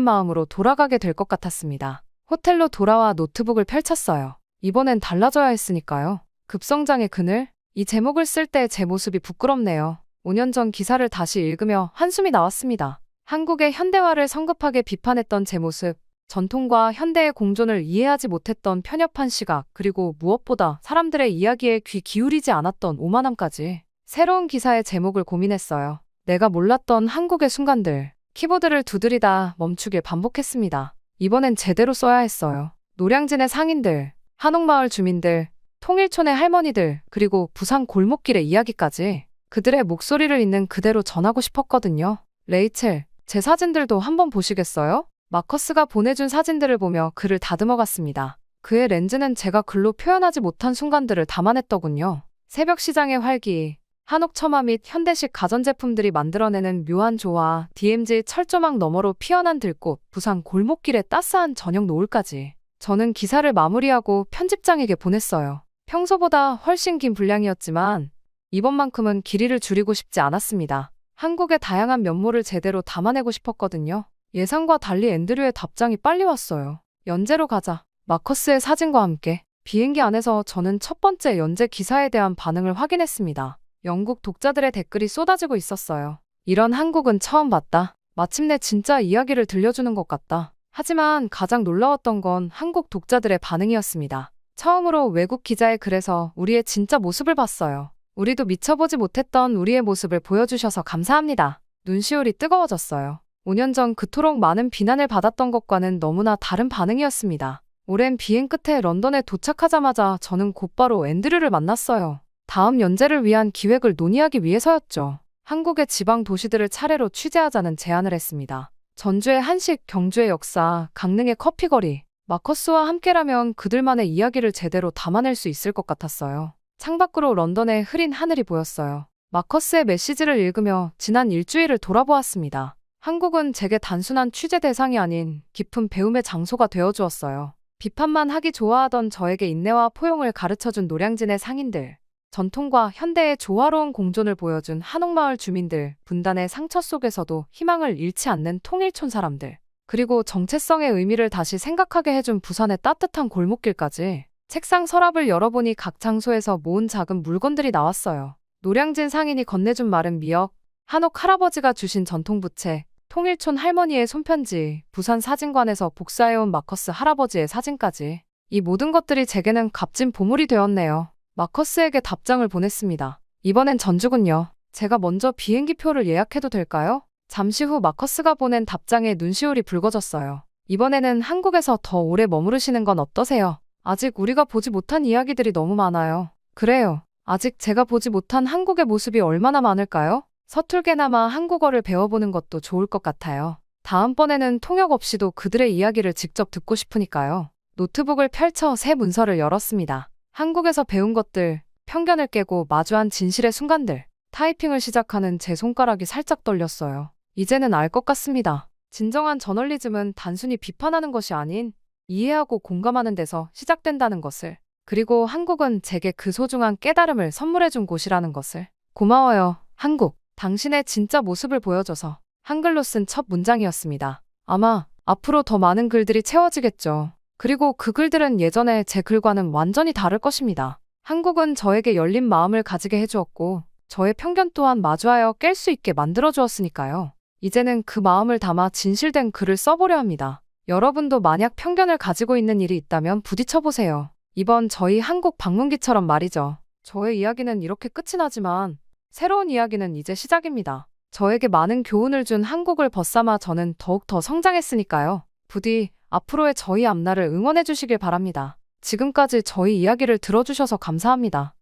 마음으로 돌아가게 될 것 같았습니다. 호텔로 돌아와 노트북을 펼쳤어요. 이번엔 달라져야 했으니까요. 급성장의 그늘? 이 제목을 쓸 때 제 모습이 부끄럽네요. 5년 전 기사를 다시 읽으며 한숨이 나왔습니다. 한국의 현대화를 성급하게 비판했던 제 모습, 전통과 현대의 공존을 이해하지 못했던 편협한 시각, 그리고 무엇보다 사람들의 이야기에 귀 기울이지 않았던 오만함까지. 새로운 기사의 제목을 고민했어요. 내가 몰랐던 한국의 순간들. 키보드를 두드리다 멈추길 반복했습니다. 이번엔 제대로 써야 했어요. 노량진의 상인들, 한옥마을 주민들, 통일촌의 할머니들, 그리고 부산 골목길의 이야기까지. 그들의 목소리를 있는 그대로 전하고 싶었거든요. 레이첼, 제 사진들도 한번 보시겠어요? 마커스가 보내준 사진들을 보며 글을 다듬어갔습니다. 그의 렌즈는 제가 글로 표현하지 못한 순간들을 담아냈더군요. 새벽 시장의 활기, 한옥 처마 및 현대식 가전제품들이 만들어내는 묘한 조화, DMZ 철조망 너머로 피어난 들꽃, 부산 골목길의 따스한 저녁 노을까지. 저는 기사를 마무리하고 편집장에게 보냈어요. 평소보다 훨씬 긴 분량이었지만 이번만큼은 길이를 줄이고 싶지 않았습니다. 한국의 다양한 면모를 제대로 담아내고 싶었거든요. 예상과 달리 앤드류의 답장이 빨리 왔어요. 연재로 가자. 마커스의 사진과 함께. 비행기 안에서 저는 첫 번째 연재 기사에 대한 반응을 확인했습니다. 영국 독자들의 댓글이 쏟아지고 있었어요. 이런 한국은 처음 봤다. 마침내 진짜 이야기를 들려주는 것 같다. 하지만 가장 놀라웠던 건 한국 독자들의 반응이었습니다. 처음으로 외국 기자의 글에서 우리의 진짜 모습을 봤어요. 우리도 미쳐보지 못했던 우리의 모습을 보여주셔서 감사합니다. 눈시울이 뜨거워졌어요. 5년 전 그토록 많은 비난을 받았던 것과는 너무나 다른 반응이었습니다. 오랜 비행 끝에 런던에 도착하자마자 저는 곧바로 앤드류를 만났어요. 다음 연재를 위한 기획을 논의하기 위해서였죠. 한국의 지방 도시들을 차례로 취재하자는 제안을 했습니다. 전주의 한식, 경주의 역사, 강릉의 커피거리. 마커스와 함께라면 그들만의 이야기를 제대로 담아낼 수 있을 것 같았어요. 창밖으로 런던의 흐린 하늘이 보였어요. 마커스의 메시지를 읽으며 지난 일주일을 돌아보았습니다. 한국은 제게 단순한 취재 대상이 아닌 깊은 배움의 장소가 되어주었어요. 비판만 하기 좋아하던 저에게 인내와 포용을 가르쳐준 노량진의 상인들, 전통과 현대의 조화로운 공존을 보여준 한옥마을 주민들, 분단의 상처 속에서도 희망을 잃지 않는 통일촌 사람들, 그리고 정체성의 의미를 다시 생각하게 해준 부산의 따뜻한 골목길까지. 책상 서랍을 열어보니 각 장소에서 모은 작은 물건들이 나왔어요. 노량진 상인이 건네준 마른 미역, 한옥 할아버지가 주신 전통부채, 통일촌 할머니의 손편지, 부산 사진관에서 복사해온 마커스 할아버지의 사진까지. 이 모든 것들이 제게는 값진 보물이 되었네요. 마커스에게 답장을 보냈습니다. 이번엔 전주군요. 제가 먼저 비행기표를 예약해도 될까요? 잠시 후 마커스가 보낸 답장에 눈시울이 붉어졌어요. 이번에는 한국에서 더 오래 머무르시는 건 어떠세요? 아직 우리가 보지 못한 이야기들이 너무 많아요. 그래요. 아직 제가 보지 못한 한국의 모습이 얼마나 많을까요? 서툴게나마 한국어를 배워보는 것도 좋을 것 같아요. 다음번에는 통역 없이도 그들의 이야기를 직접 듣고 싶으니까요. 노트북을 펼쳐 새 문서를 열었습니다. 한국에서 배운 것들, 편견을 깨고 마주한 진실의 순간들. 타이핑을 시작하는 제 손가락이 살짝 떨렸어요. 이제는 알 것 같습니다. 진정한 저널리즘은 단순히 비판하는 것이 아닌 이해하고 공감하는 데서 시작된다는 것을. 그리고 한국은 제게 그 소중한 깨달음을 선물해준 곳이라는 것을. 고마워요, 한국. 당신의 진짜 모습을 보여줘서. 한글로 쓴 첫 문장이었습니다. 아마 앞으로 더 많은 글들이 채워지겠죠. 그리고 그 글들은 예전에 제 글과는 완전히 다를 것입니다. 한국은 저에게 열린 마음을 가지게 해주었고 저의 편견 또한 마주하여 깰 수 있게 만들어주었으니까요. 이제는 그 마음을 담아 진실된 글을 써보려 합니다. 여러분도 만약 편견을 가지고 있는 일이 있다면 부딪혀보세요. 이번 저희 한국 방문기처럼 말이죠. 저의 이야기는 이렇게 끝이 나지만 새로운 이야기는 이제 시작입니다. 저에게 많은 교훈을 준 한국을 벗삼아 저는 더욱 더 성장했으니까요. 부디 앞으로의 저희 앞날을 응원해 주시길 바랍니다. 지금까지 저희 이야기를 들어주셔서 감사합니다.